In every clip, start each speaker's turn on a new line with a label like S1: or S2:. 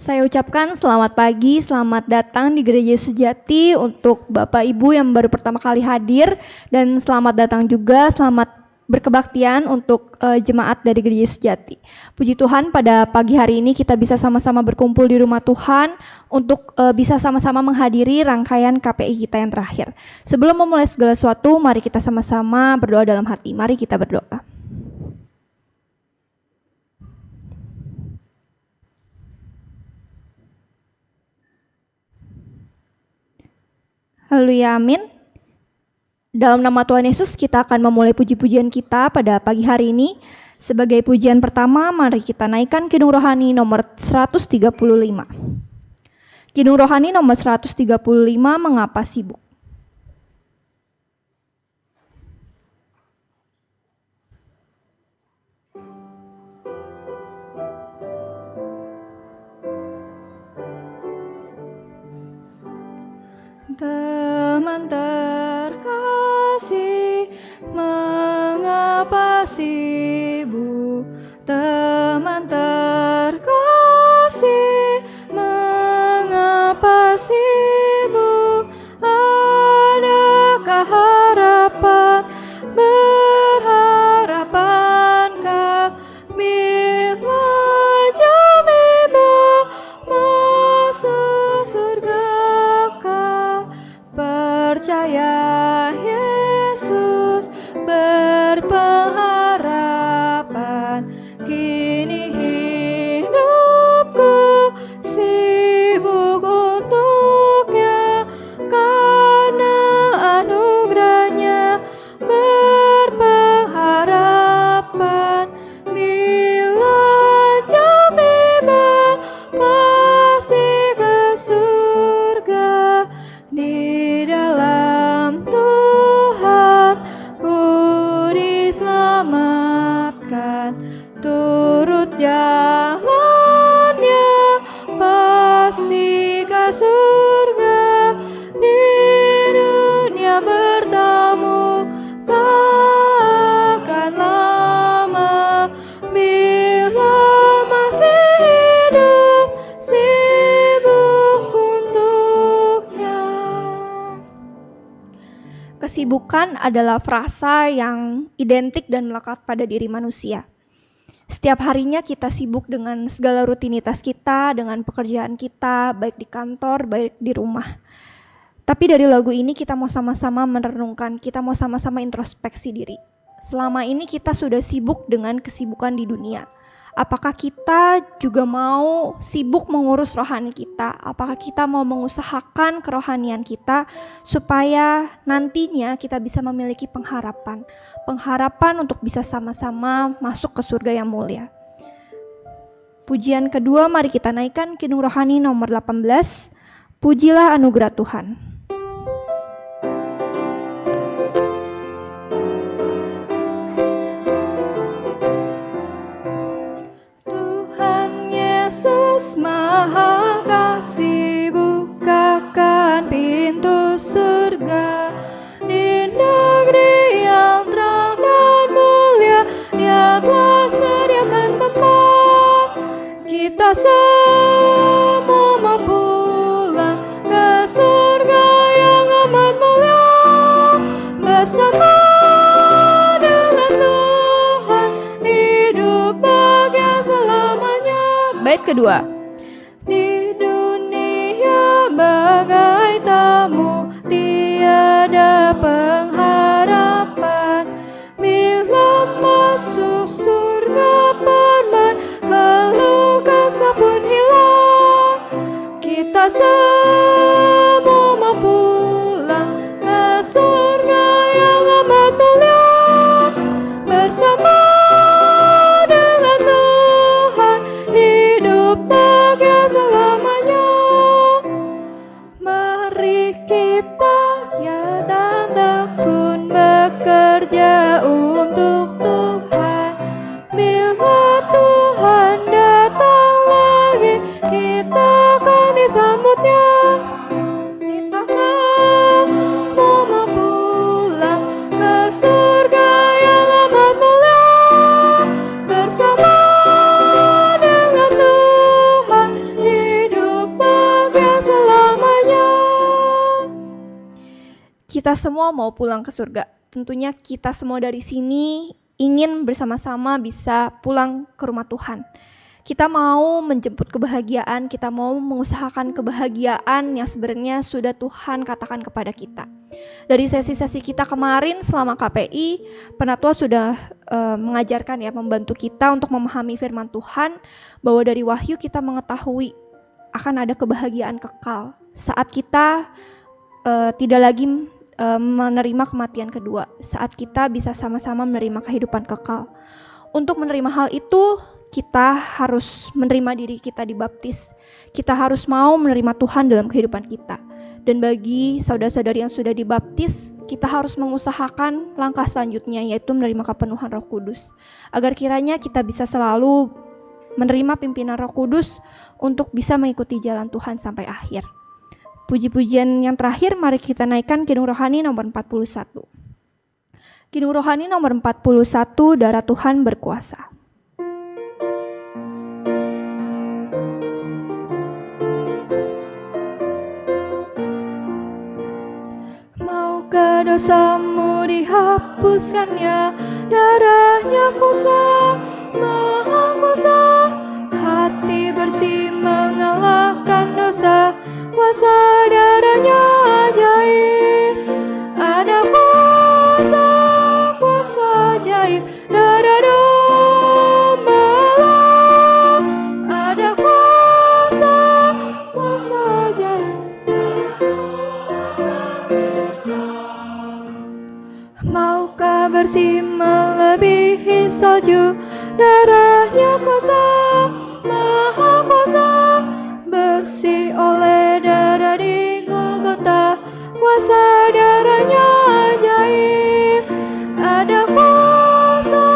S1: Saya ucapkan selamat pagi, selamat datang di Gereja Sejati untuk Bapak Ibu yang baru pertama kali hadir, dan selamat datang juga, selamat berkebaktian untuk jemaat dari Gereja Sejati. Puji Tuhan, pada pagi hari ini kita bisa sama-sama berkumpul di rumah Tuhan untuk bisa sama-sama menghadiri rangkaian KPI kita yang terakhir. Sebelum memulai segala sesuatu, mari kita sama-sama berdoa dalam hati. Mari kita berdoa. Haleluya, amin. Dalam nama Tuhan Yesus kita akan memulai puji-pujian kita pada pagi hari ini. Sebagai pujian pertama, mari kita naikkan Kidung Rohani nomor 135. Kidung Rohani nomor 135, Mengapa Sibuk? Teman terkasih, mengapa sibuk? Teman terkasih, mengapa sibuk? Adakah harapan, berharapankah bila jauh tiba masuk surga? Percaya Yesus, berpengharapan, kini hidupku sibuk untuknya, karena anugerahnya berpengharapan. Bila jauh tiba pasti ke surga. Di dalam Tuhan ku diselamatkan, turut jalannya pasti ke surga. Di dunia bertemu takkan lama, bila masih hidup sibuk untuknya. Kesibukan adalah frasa yang identik dan melekat pada diri manusia. Setiap harinya kita sibuk dengan segala rutinitas kita, dengan pekerjaan kita, baik di kantor, baik di rumah. Tapi dari lagu ini kita mau sama-sama merenungkan, kita mau sama-sama introspeksi diri. Selama ini kita sudah sibuk dengan kesibukan di dunia. Apakah kita juga mau sibuk mengurus rohani kita? Apakah kita mau mengusahakan kerohanian kita supaya nantinya kita bisa memiliki pengharapan untuk bisa sama-sama masuk ke surga yang mulia? Pujian kedua, mari kita naikkan Kidung Rohani nomor 18, Pujilah Anugerah Tuhan. Maha kasih, bukakan pintu surga di negeri yang terang dan mulia. Dia telah sediakan tempat, kita semua mau pulang ke surga yang amat mulia, bersama dengan Tuhan, hidup bahagia selamanya. Bait kedua. Di dunia bagai tamu, tiada pengharapan. Bila masuk surga permai, keluh kesah pun hilang. Kita semua mau pulang ke surga yang amat mulia, bersama dengan Tuhan, hidup bahagia selamanya. Mari kita ya dan tekun bekerja untuk Tuhan. Bila Tuhan datang lagi, kita akan disambutnya Kita semua mau pulang ke surga. Tentunya kita semua dari sini ingin bersama-sama bisa pulang ke rumah Tuhan. Kita mau menjemput kebahagiaan, kita mau mengusahakan kebahagiaan yang sebenarnya sudah Tuhan katakan kepada kita. Dari sesi-sesi kita kemarin selama KPI, Penatua sudah mengajarkan ya, membantu kita untuk memahami firman Tuhan, bahwa dari Wahyu kita mengetahui akan ada kebahagiaan kekal saat kita tidak lagi menerima kematian kedua, saat kita bisa sama-sama menerima kehidupan kekal. Untuk menerima hal itu, kita harus menerima diri kita dibaptis. Kita harus mau menerima Tuhan dalam kehidupan kita. Dan bagi saudara-saudari yang sudah dibaptis, kita harus mengusahakan langkah selanjutnya, yaitu menerima kepenuhan Roh Kudus, agar kiranya kita bisa selalu menerima pimpinan Roh Kudus untuk bisa mengikuti jalan Tuhan sampai akhir. Puji-pujian yang terakhir, mari kita naikkan Kidung Rohani nomor 41. Kidung Rohani nomor 41, Darah Tuhan Berkuasa. Maukah dosamu dihapuskannya, darahnya kuasa, maha kuasa, hati bersih mengalahkan dosa, kuasa darahnya ajaib, ada kuasa, kuasa ajaib, darah domba, ada kuasa, kuasa ajaib. Maukah bersih melebihi salju, darahnya kuasa, maha kuasa, bersih oleh darah di Golgota, kuasa darahnya ajaib, ada kuasa,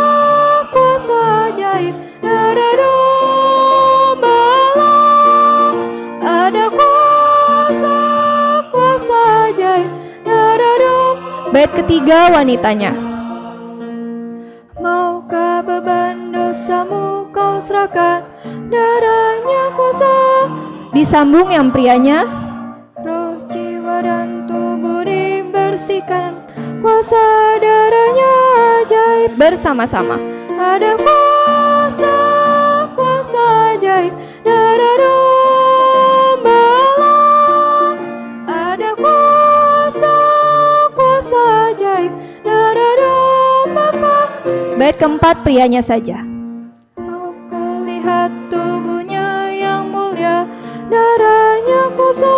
S1: kuasa ajaib, darah domba, ada kuasa, kuasa ajaib, darah domba. Bait ketiga, wanitanya. Maukah beban dosamu kau serahkan, darahnya kuasa. Disambung yang prianya. Roh, jiwa dan tubuh dibersihkan, kuasa darahnya ajaib. Bersama-sama. Ada kuasa, kuasa ajaib, darah domba, ada kuasa, kuasa ajaib, darah domba. Bait keempat, prianya saja. Maukah lihat tubuhnya yang mulia, darahnya kuasa.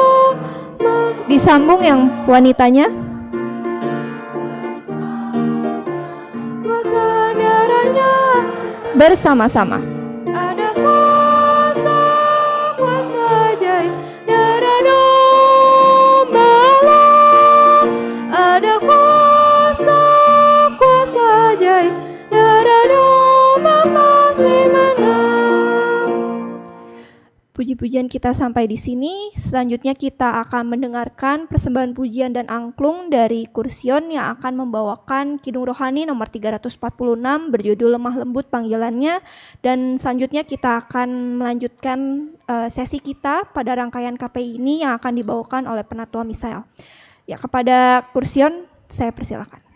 S1: Disambung yang wanitanya. Kuasa darahnya. Bersama-sama. Ada kuasa, kuasa ajaib, darah domba, ada kuasa, kuasa ajaib, darah domba pasti menang. Puji-pujian kita sampai di sini. Selanjutnya kita akan mendengarkan persembahan pujian dan angklung dari Kursion yang akan membawakan Kidung Rohani nomor 346 berjudul Lemah Lembut Panggilannya. Dan selanjutnya kita akan melanjutkan sesi kita pada rangkaian KPI ini yang akan dibawakan oleh Penatua Misael. Ya, kepada Kursion saya persilakan.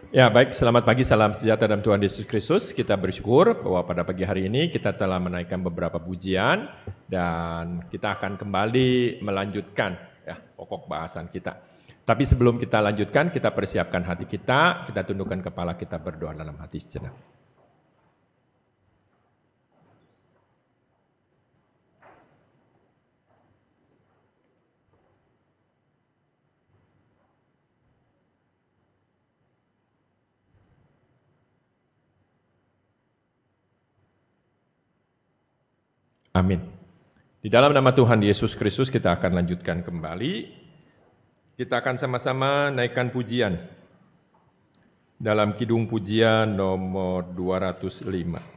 S2: Ya baik, selamat pagi, salam sejahtera dalam Tuhan Yesus Kristus. Kita bersyukur bahwa pada pagi hari ini kita telah menaikkan beberapa pujian dan kita akan kembali melanjutkan ya pokok bahasan kita. Tapi sebelum kita lanjutkan, kita persiapkan hati kita tundukkan kepala, kita berdoa dalam hati sejenak. Amin. Di dalam nama Tuhan Yesus Kristus kita akan lanjutkan kembali. Kita akan sama-sama naikkan pujian dalam Kidung Pujian nomor 205.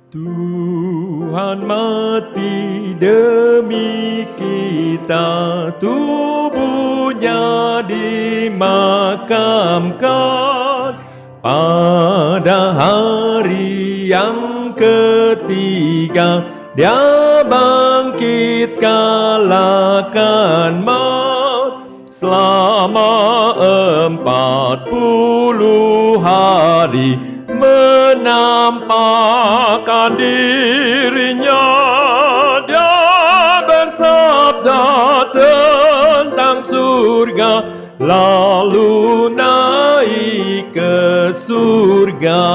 S2: Tuhan mati demi kita, tubuhnya dimakamkan. Pada hari yang ketiga, Dia bangkit kalahkan maut. Selama 40 hari menampakkan dirinya, Dia bersabda tentang surga, lalu naik ke surga.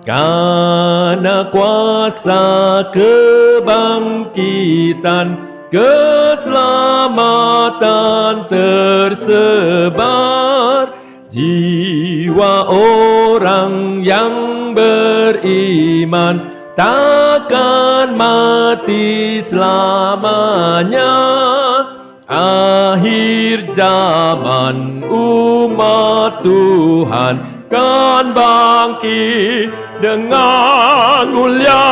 S2: Karena kuasa kebangkitan, keselamatan tersebar, jiwa orang yang beriman takkan mati selamanya. Akhir zaman umat Tuhan kan bangkit dengan mulia,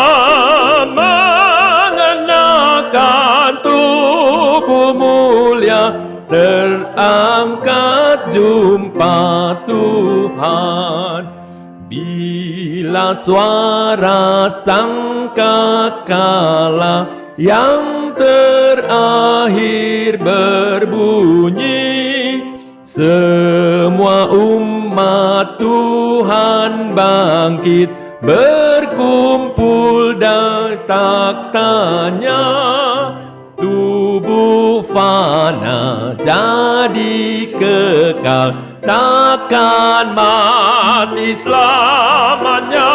S2: mengenakan tubuh mulia, terangkat jumpa Tuhan. Bila suara sangkakala yang terakhir berbunyi, semua umat Tuhan bangkit, berkumpul dan taktanya. Tubuh fana jadi kekal, takkan mati selamanya.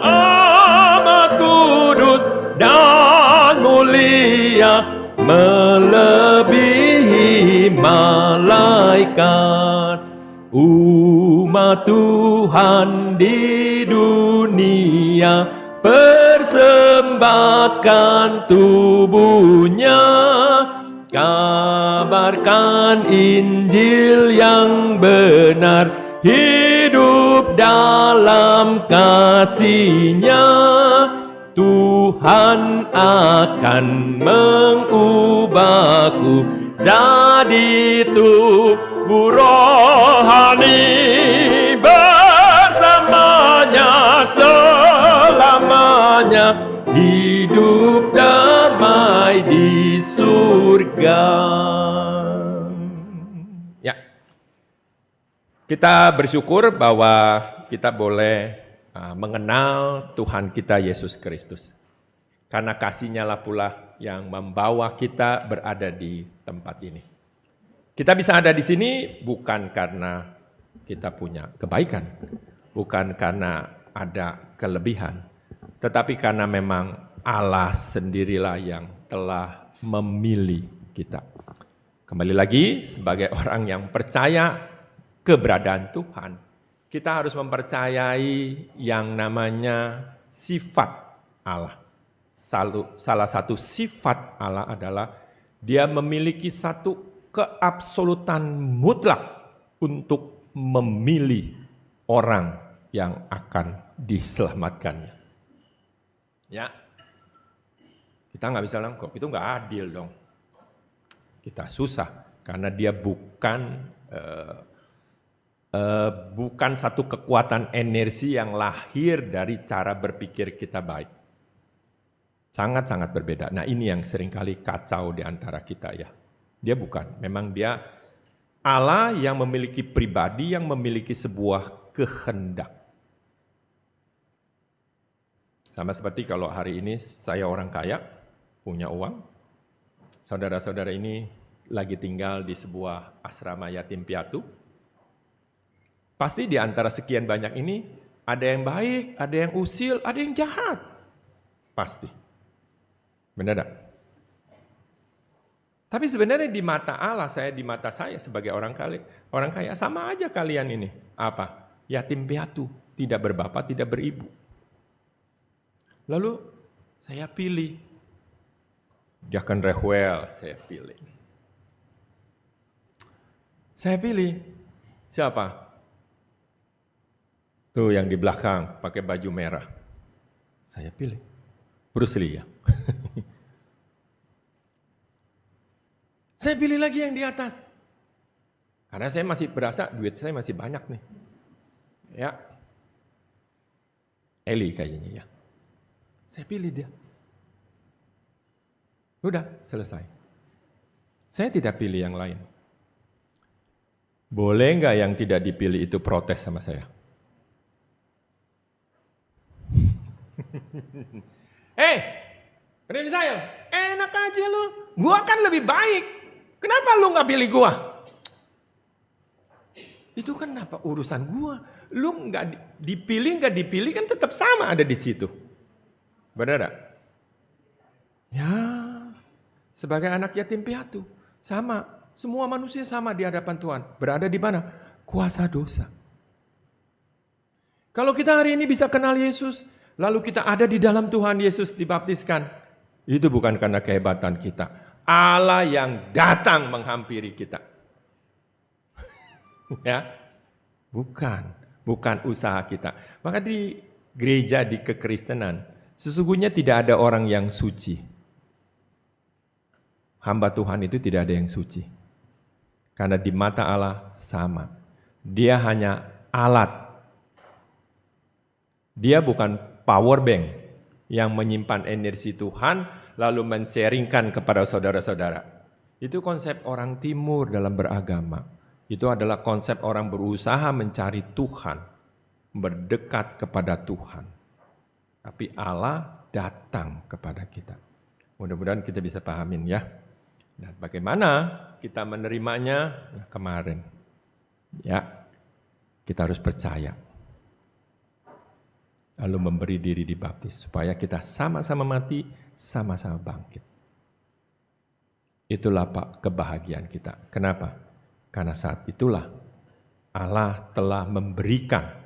S2: Amat kudus dan mulia, melebihi malaikat. Umat Tuhan di dunia persembahkan tubuhnya, kabarkan Injil yang benar, hidup dalam kasih-Nya. Tuhan akan mengubahku jadi tubuh rohani, bersamanya selamanya, hidup damai di surga. Ya, kita bersyukur bahwa kita boleh mengenal Tuhan kita Yesus Kristus. Karena kasih-Nya lah pula yang membawa kita berada di tempat ini. Kita bisa ada di sini bukan karena kita punya kebaikan, bukan karena ada kelebihan, tetapi karena memang Allah sendirilah yang telah memilih kita. Kembali lagi, sebagai orang yang percaya keberadaan Tuhan, kita harus mempercayai yang namanya sifat Allah. Salah satu sifat Allah adalah Dia memiliki satu keabsolutan mutlak untuk memilih orang yang akan diselamatkannya. Ya, kita nggak bisa bilang kok itu nggak adil dong. Kita susah. Karena dia bukan satu kekuatan energi yang lahir dari cara berpikir kita baik. Sangat-sangat berbeda. Nah ini yang seringkali kacau di antara kita ya. Dia bukan, memang dia Allah yang memiliki pribadi, yang memiliki sebuah kehendak. Sama seperti kalau hari ini saya orang kaya, punya uang, saudara-saudara ini lagi tinggal di sebuah asrama yatim piatu, pasti di antara sekian banyak ini ada yang baik, ada yang usil, ada yang jahat. Pasti. Benar tak? Tapi sebenarnya di mata Allah, di mata saya sebagai orang kaya sama aja kalian ini. Apa? Yatim piatu, tidak berbapak, tidak beribu. Lalu saya pilih. Diaken Rehwel saya pilih. Saya pilih. Siapa? Tuh yang di belakang pakai baju merah. Saya pilih. Bruce Lee ya. Saya pilih lagi yang di atas. Karena saya masih berasa duit saya masih banyak nih. Ya. Eli kayaknya ya. Saya pilih dia. Udah, selesai. Saya tidak pilih yang lain. Boleh nggak yang tidak dipilih itu protes sama saya? Rem saya, enak aja lu. Gua kan lebih baik. Kenapa lu nggak pilih gua? Itu kan apa urusan gua. Lu nggak dipilih kan tetap sama ada di situ. Benar tak? Ya, sebagai anak yatim piatu sama. Semua manusia sama di hadapan Tuhan. Berada di mana? Kuasa dosa. Kalau kita hari ini bisa kenal Yesus, lalu kita ada di dalam Tuhan Yesus dibaptiskan, itu bukan karena kehebatan kita. Allah yang datang menghampiri kita. Ya, bukan usaha kita. Maka di gereja, di kekristenan, sesungguhnya tidak ada orang yang suci. Hamba Tuhan itu tidak ada yang suci. Karena di mata Allah sama. Dia hanya alat. Dia bukan power bank yang menyimpan energi Tuhan lalu men-sharingkan kepada saudara-saudara. Itu konsep orang timur dalam beragama. Itu adalah konsep orang berusaha mencari Tuhan, berdekat kepada Tuhan. Tapi Allah datang kepada kita. Mudah-mudahan kita bisa pahamin ya. Dan bagaimana kita menerimanya? Nah, kemarin. Ya, kita harus percaya. Lalu memberi diri dibaptis supaya kita sama-sama mati, sama-sama bangkit. Itulah Pak kebahagiaan kita. Kenapa? Karena saat itulah Allah telah memberikan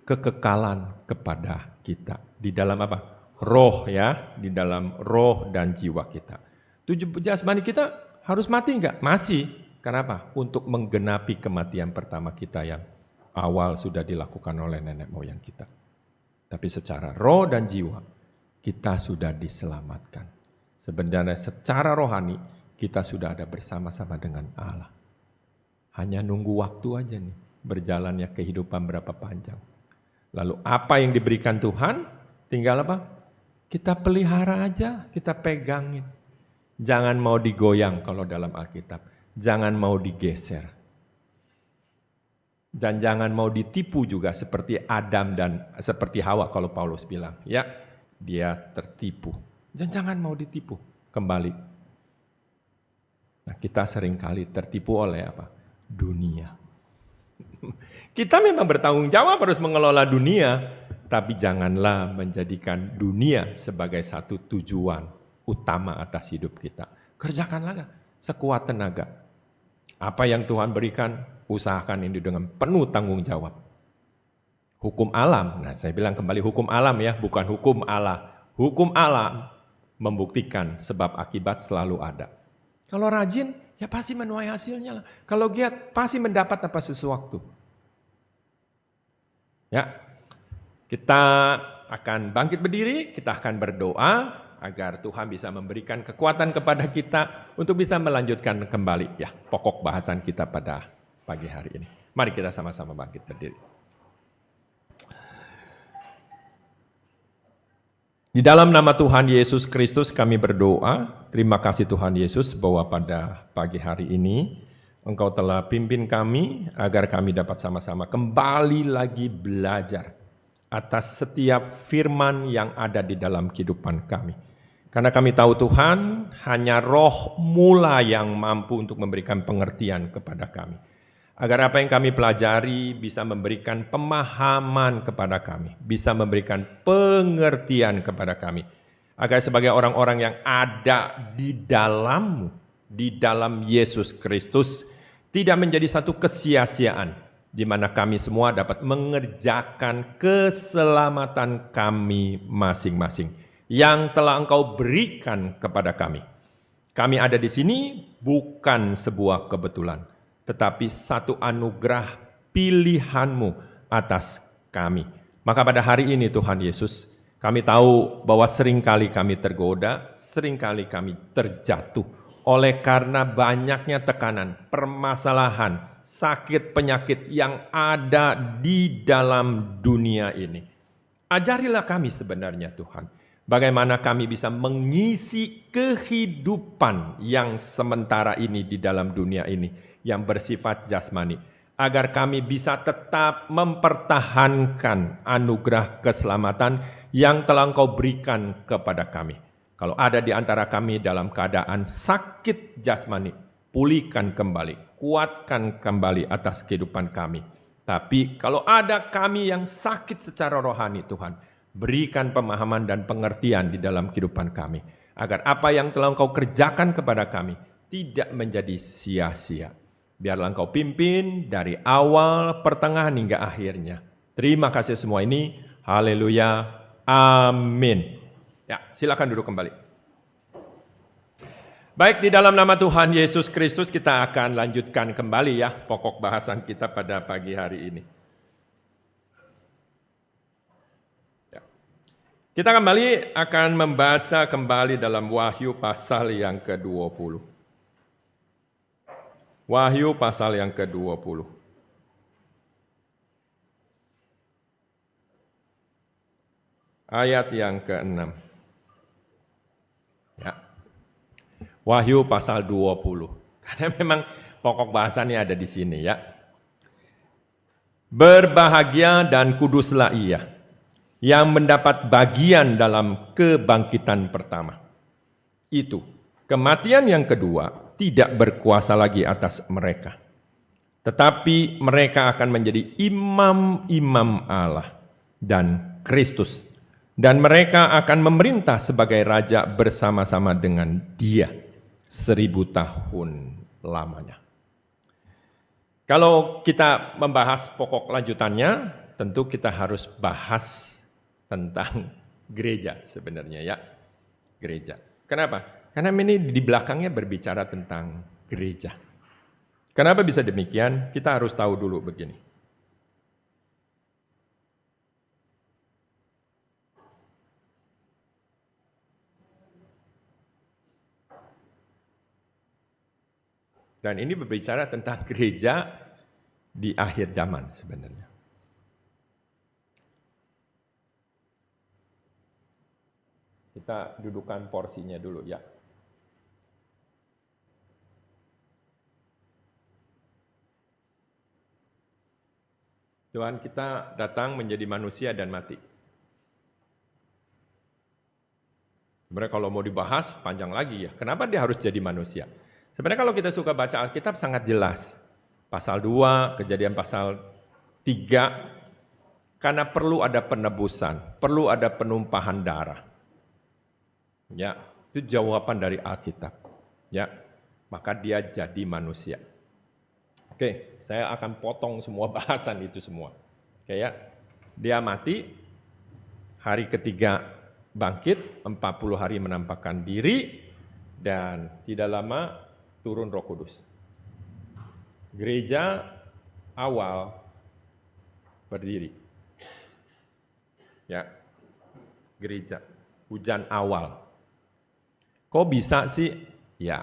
S2: kekekalan kepada kita. Di dalam apa? Roh ya, di dalam roh dan jiwa kita. Tujuh jasmani kita harus mati enggak? Masih. Kenapa? Untuk menggenapi kematian pertama kita yang awal sudah dilakukan oleh nenek moyang kita. Tapi secara roh dan jiwa, kita sudah diselamatkan. Sebenarnya secara rohani, kita sudah ada bersama-sama dengan Allah. Hanya nunggu waktu aja nih, berjalannya kehidupan berapa panjang. Lalu apa yang diberikan Tuhan, tinggal apa? Kita pelihara aja, kita pegangin. Jangan mau digoyang kalau dalam Alkitab. Jangan mau digeser. Dan jangan mau ditipu juga seperti Adam dan seperti Hawa kalau Paulus bilang. Ya, dia tertipu. Dan jangan mau ditipu. Kembali. Nah, kita seringkali tertipu oleh apa? Dunia. Kita memang bertanggung jawab harus mengelola dunia. Tapi janganlah menjadikan dunia sebagai satu tujuan utama atas hidup kita. Kerjakanlah sekuat tenaga. Apa yang Tuhan berikan, usahakan ini dengan penuh tanggung jawab. Hukum alam, nah saya bilang kembali hukum alam ya, bukan hukum Allah. Hukum alam membuktikan sebab akibat selalu ada. Kalau rajin, ya pasti menuai hasilnya lah. Kalau giat, pasti mendapat apa sesuatu. Ya, kita akan bangkit berdiri, kita akan berdoa. agar Tuhan bisa memberikan kekuatan kepada kita untuk bisa melanjutkan kembali ya pokok bahasan kita pada pagi hari ini. Mari kita sama-sama bangkit berdiri. Di dalam nama Tuhan Yesus Kristus kami berdoa, terima kasih Tuhan Yesus bahwa pada pagi hari ini Engkau telah pimpin kami agar kami dapat sama-sama kembali lagi belajar atas setiap firman yang ada di dalam kehidupan kami. Karena kami tahu Tuhan, hanya Roh mula yang mampu untuk memberikan pengertian kepada kami. Agar apa yang kami pelajari bisa memberikan pemahaman kepada kami, bisa memberikan pengertian kepada kami. Agar sebagai orang-orang yang ada di dalam-Mu, di dalam Yesus Kristus, tidak menjadi satu kesia-siaan, di mana kami semua dapat mengerjakan keselamatan kami masing-masing yang telah Engkau berikan kepada kami. Kami ada di sini bukan sebuah kebetulan, tetapi satu anugerah pilihan-Mu atas kami. Maka pada hari ini Tuhan Yesus, kami tahu bahwa seringkali kami tergoda, seringkali kami terjatuh oleh karena banyaknya tekanan, permasalahan, sakit, penyakit yang ada di dalam dunia ini. Ajarilah kami sebenarnya Tuhan, bagaimana kami bisa mengisi kehidupan yang sementara ini di dalam dunia ini, yang bersifat jasmani, agar kami bisa tetap mempertahankan anugerah keselamatan yang telah Engkau berikan kepada kami. Kalau ada di antara kami dalam keadaan sakit jasmani, pulihkan kembali, kuatkan kembali atas kehidupan kami. Tapi kalau ada kami yang sakit secara rohani Tuhan, berikan pemahaman dan pengertian di dalam kehidupan kami, agar apa yang telah Engkau kerjakan kepada kami tidak menjadi sia-sia. Biarlah Engkau pimpin dari awal, pertengahan hingga akhirnya. Terima kasih semua ini. Haleluya. Amin. Ya, silakan duduk kembali. Baik, di dalam nama Tuhan Yesus Kristus kita akan lanjutkan kembali ya pokok bahasan kita pada pagi hari ini. Ya. Kita kembali akan membaca kembali dalam Wahyu pasal yang ke-20. Wahyu pasal yang ke-20. Ayat yang ke-6. Ya. Wahyu pasal 20. Karena memang pokok bahasannya ada di sini ya. Berbahagia dan kuduslah ia yang mendapat bagian dalam kebangkitan pertama. Itu, kematian yang kedua tidak berkuasa lagi atas mereka. Tetapi mereka akan menjadi imam-imam Allah dan Kristus. Dan mereka akan memerintah sebagai raja bersama-sama dengan Dia 1000 tahun lamanya. Kalau kita membahas pokok lanjutannya, tentu kita harus bahas tentang gereja sebenarnya ya. Gereja. Kenapa? Karena ini di belakangnya berbicara tentang gereja. Kenapa bisa demikian? Kita harus tahu dulu begini. Dan ini berbicara tentang gereja di akhir zaman sebenarnya. Kita dudukan porsinya dulu ya. Tuhan kita datang menjadi manusia dan mati. Sebenarnya kalau mau dibahas panjang lagi ya. Kenapa dia harus jadi manusia? Sebenarnya kalau kita suka baca Alkitab sangat jelas. Pasal 2, Kejadian pasal 3, karena perlu ada penebusan, perlu ada penumpahan darah. Ya, itu jawaban dari Alkitab. Ya, maka dia jadi manusia. Oke, saya akan potong semua bahasan itu semua. Oke ya, dia mati, hari ketiga bangkit, 40 hari menampakkan diri, dan tidak lama turun Roh Kudus. Gereja awal berdiri. Ya, gereja, hujan awal Kok bisa sih? Ya,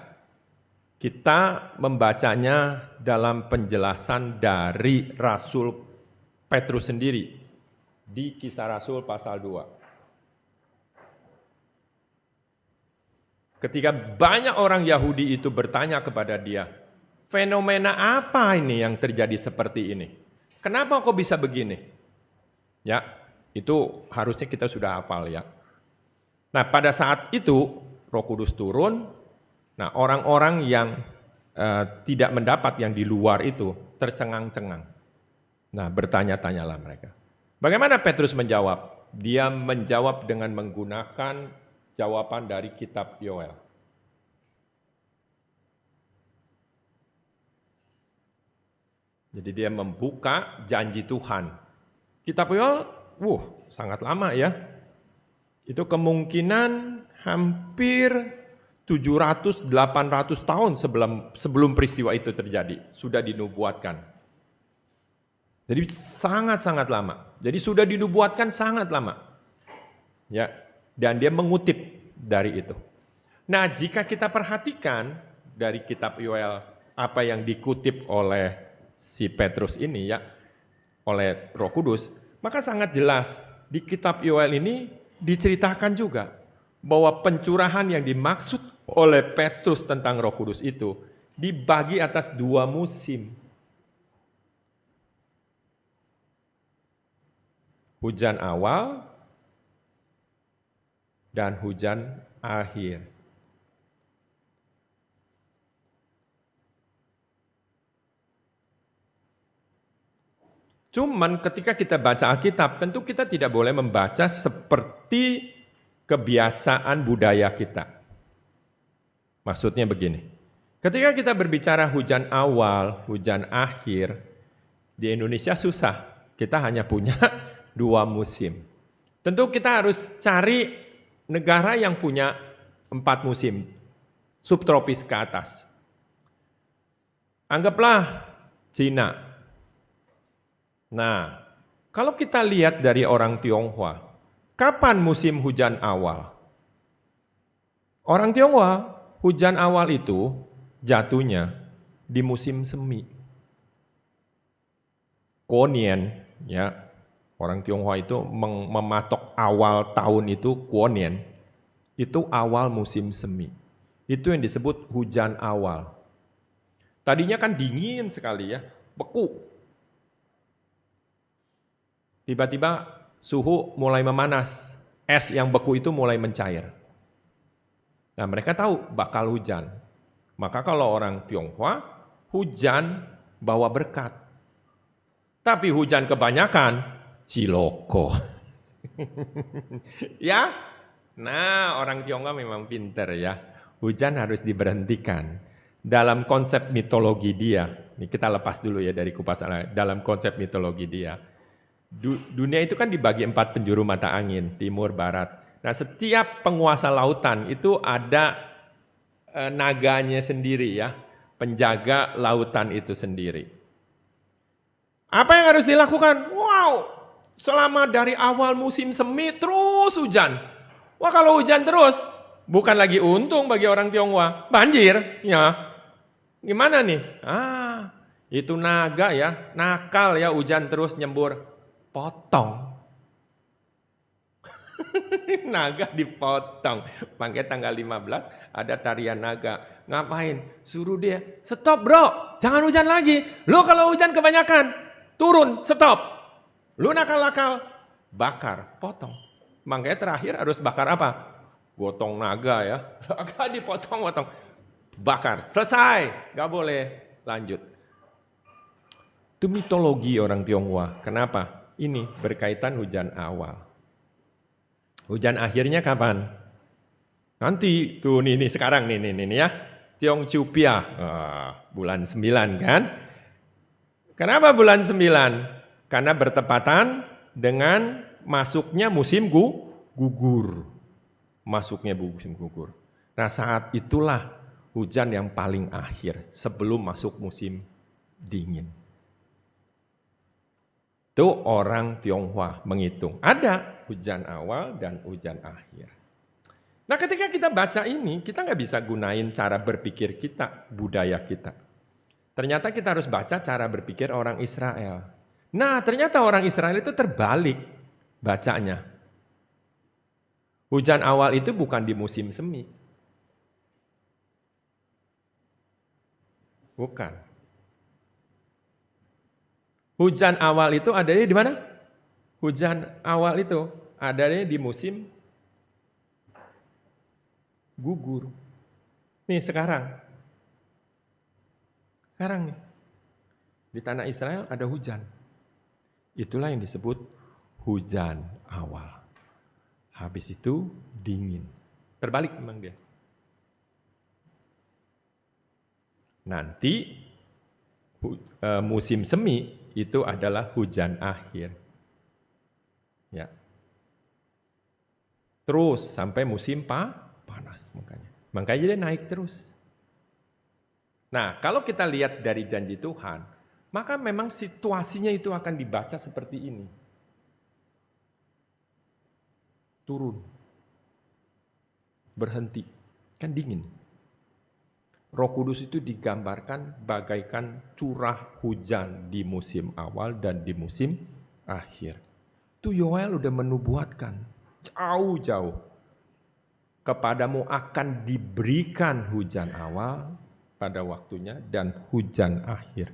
S2: kita membacanya dalam penjelasan dari Rasul Petrus sendiri di Kisah Rasul pasal 2. Ketika banyak orang Yahudi itu bertanya kepada dia, fenomena apa ini yang terjadi seperti ini? Kenapa kok bisa begini? Ya, itu harusnya kita sudah hafal ya. Nah, pada saat itu Roh Kudus turun. Nah, orang-orang yang tidak mendapat yang di luar itu tercengang-cengang. Nah, bertanya-tanyalah mereka. Bagaimana Petrus menjawab? Dia menjawab dengan menggunakan jawaban dari kitab Yoel. Jadi dia membuka janji Tuhan. Kitab Yoel, sangat lama ya. Itu kemungkinan hampir 700-800 tahun sebelum peristiwa itu terjadi. Sudah dinubuatkan. Jadi sangat-sangat lama. Jadi sudah dinubuatkan sangat lama. Ya, dan dia mengutip dari itu. Nah, jika kita perhatikan dari kitab Yoel apa yang dikutip oleh si Petrus ini ya, oleh Roh Kudus, maka sangat jelas di kitab Yoel ini diceritakan juga bahwa pencurahan yang dimaksud oleh Petrus tentang Roh Kudus itu dibagi atas 2 musim. Hujan awal dan hujan akhir. Cuman ketika kita baca Alkitab, tentu kita tidak boleh membaca seperti kebiasaan budaya kita. Maksudnya begini, ketika kita berbicara hujan awal, hujan akhir, di Indonesia susah, kita hanya punya 2 musim. Tentu kita harus cari negara yang punya 4 musim, subtropis ke atas. Anggaplah Cina. Nah, kalau kita lihat dari orang Tionghoa, kapan musim hujan awal? Orang Tionghoa, hujan awal itu jatuhnya di musim semi. Kuonian, ya, orang Tionghoa itu mematok awal tahun itu Kuonian, itu awal musim semi. Itu yang disebut hujan awal. Tadinya kan dingin sekali ya, beku. Tiba-tiba suhu mulai memanas, es yang beku itu mulai mencair. Nah, mereka tahu bakal hujan. Maka kalau orang Tionghoa, hujan bawa berkat. Tapi hujan kebanyakan, ciloko. Ya, nah orang Tionghoa memang pinter ya. Hujan harus diberhentikan. Dalam konsep mitologi dia, ini kita lepas dulu ya dari kupas ala. Dalam konsep mitologi dia, dunia itu kan dibagi 4 penjuru mata angin, timur, barat. Nah, setiap penguasa lautan itu ada naganya sendiri ya, penjaga lautan itu sendiri. Apa yang harus dilakukan? Wow, selama dari awal musim semi terus hujan. Wah, kalau hujan terus, bukan lagi untung bagi orang Tionghoa, banjir ya. Gimana nih? Itu naga ya, nakal ya, hujan terus nyembur. Potong. Naga dipotong. Makanya tanggal 15 ada tarian naga. Ngapain? Suruh dia, stop bro, jangan hujan lagi. Lu kalau hujan kebanyakan, turun, stop. Lu nakal-nakal, bakar, potong. Makanya terakhir harus bakar apa? Gotong naga ya. Naga dipotong-potong. Bakar, selesai. Gak boleh lanjut. Itu mitologi orang Tionghoa. Kenapa? Ini berkaitan hujan awal. Hujan akhirnya kapan? Nanti tuh nih sekarang nih ya. Tiong Cupia, bulan 9 kan? Kenapa bulan 9? Karena bertepatan dengan masuknya musim gugur. Masuknya musim gugur. Nah, saat itulah hujan yang paling akhir sebelum masuk musim dingin. Itu orang Tionghoa menghitung. Ada hujan awal dan hujan akhir. Nah ketika kita baca ini, kita nggak bisa gunain cara berpikir kita, budaya kita. Ternyata kita harus baca cara berpikir orang Israel. Nah ternyata orang Israel itu terbalik bacanya. Hujan awal itu bukan di musim semi. Bukan. Hujan awal itu adanya di mana? Hujan awal itu adanya di musim gugur. Nih sekarang nih di tanah Israel ada hujan. Itulah yang disebut hujan awal. Habis itu dingin. Terbalik memang dia. Nanti musim semi itu adalah hujan akhir. Ya. Terus sampai musim panas makanya. Makanya dia naik terus. Nah, kalau kita lihat dari janji Tuhan, maka memang situasinya itu akan dibaca seperti ini. Turun. Berhenti. Kan dingin. Roh Kudus itu digambarkan bagaikan curah hujan di musim awal dan di musim akhir. Itu Yoel udah menubuatkan jauh-jauh. Kepadamu akan diberikan hujan awal pada waktunya dan hujan akhir.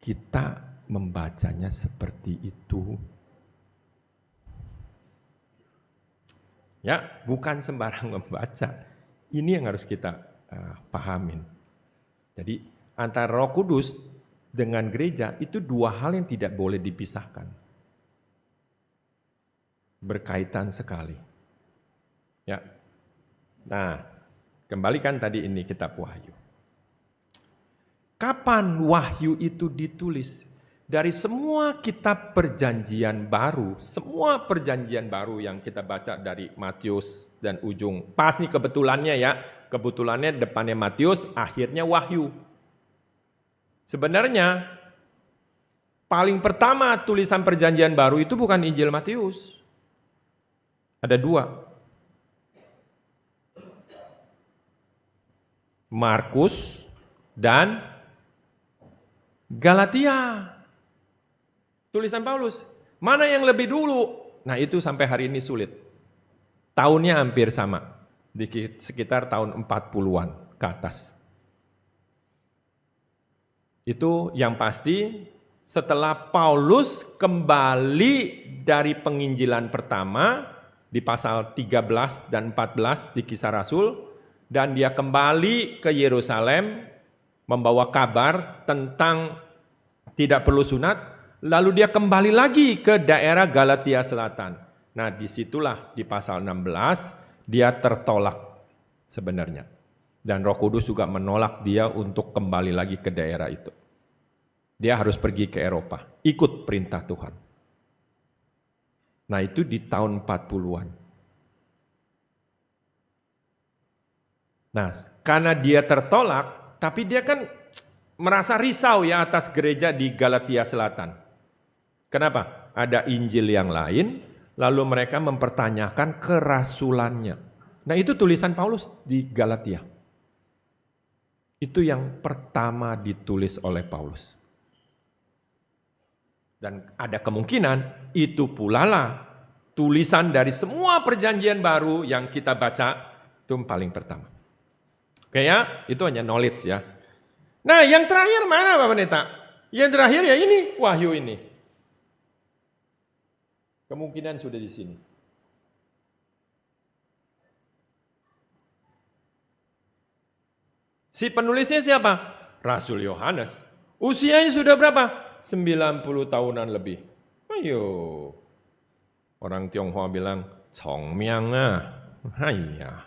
S2: Kita membacanya seperti itu. Ya, bukan sembarang membaca. Ini yang harus kita pahamin. Jadi antara Roh Kudus dengan gereja itu dua hal yang tidak boleh dipisahkan. Berkaitan sekali. Ya. Nah, kembalikan tadi ini kitab Wahyu. Kapan Wahyu itu ditulis? Dari semua kitab perjanjian baru, semua perjanjian baru yang kita baca dari Matius dan ujung, pas nih kebetulannya ya, kebetulannya depannya Matius, akhirnya Wahyu. Sebenarnya paling pertama tulisan perjanjian baru itu bukan Injil Matius. Ada dua. Markus dan Galatia. Tulisan Paulus. Mana yang lebih dulu? Nah itu sampai hari ini sulit. Tahunnya hampir sama. Di sekitar tahun 40-an ke atas. Itu yang pasti setelah Paulus kembali dari penginjilan pertama di pasal 13 dan 14 di Kisah Rasul. Dan dia kembali ke Yerusalem membawa kabar tentang tidak perlu sunat. Lalu dia kembali lagi ke daerah Galatia Selatan. Nah disitulah di pasal 16 dia tertolak sebenarnya. Dan Roh Kudus juga menolak dia untuk kembali lagi ke daerah itu. Dia harus pergi ke Eropa, ikut perintah Tuhan. Nah itu di tahun 40-an. Nah karena dia tertolak, tapi dia kan merasa risau ya atas gereja di Galatia Selatan. Kenapa? Ada Injil yang lain, lalu mereka mempertanyakan kerasulannya. Nah itu tulisan Paulus di Galatia. Itu yang pertama ditulis oleh Paulus. Dan ada kemungkinan itu pula lah tulisan dari semua perjanjian baru yang kita baca itu paling pertama. Oke ya, itu hanya knowledge ya. Nah yang terakhir mana Pak Pendeta? Yang terakhir ya ini, Wahyu ini. Kemungkinan sudah di sini. Si penulisnya siapa? Rasul Yohanes. Usianya sudah berapa? 90 tahunan lebih. Ayo. Orang Tionghoa bilang, Chongmiang ah. Haiya.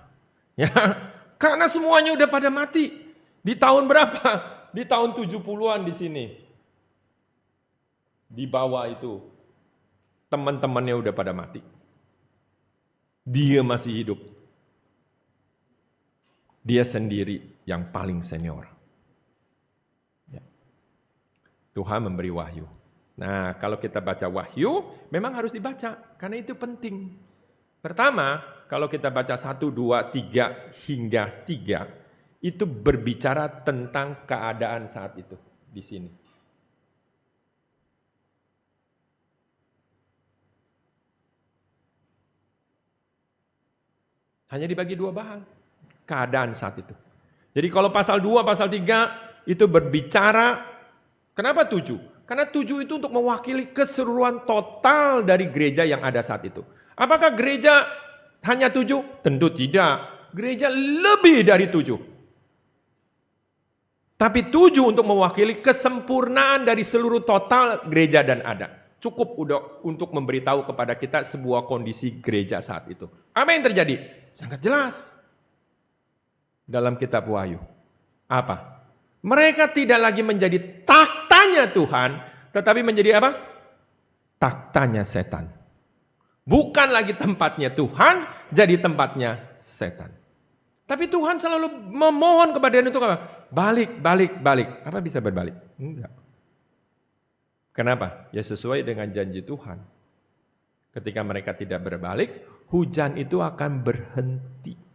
S2: Ya, karena semuanya udah pada mati. Di tahun berapa? Di tahun 70-an di sini. Di bawah itu. Teman-temannya udah pada mati. Dia masih hidup. Dia sendiri yang paling senior. Ya. Tuhan memberi wahyu. Nah, kalau kita baca Wahyu, memang harus dibaca, karena itu penting. Pertama, kalau kita baca 1, 2, 3 hingga 3, itu berbicara tentang keadaan saat itu di sini. Hanya dibagi 2 bahan, keadaan saat itu. Jadi kalau pasal 2, pasal 3 itu berbicara, kenapa 7? Karena 7 itu untuk mewakili keseluruhan total dari gereja yang ada saat itu. Apakah gereja hanya 7? Tentu tidak. Gereja lebih dari 7. Tapi 7 untuk mewakili kesempurnaan dari seluruh total gereja dan ada. Cukup untuk memberitahu kepada kita sebuah kondisi gereja saat itu. Apa yang terjadi? Sangat jelas. Dalam kitab Wahyu. Apa? Mereka tidak lagi menjadi taktanya Tuhan, tetapi menjadi apa? Taktanya setan. Bukan lagi tempatnya Tuhan, jadi tempatnya setan. Tapi Tuhan selalu memohon kepada dia untuk apa? Balik, balik, balik. Apa bisa berbalik? Enggak. Kenapa? Ya sesuai dengan janji Tuhan. Ketika mereka tidak berbalik, hujan itu akan berhenti.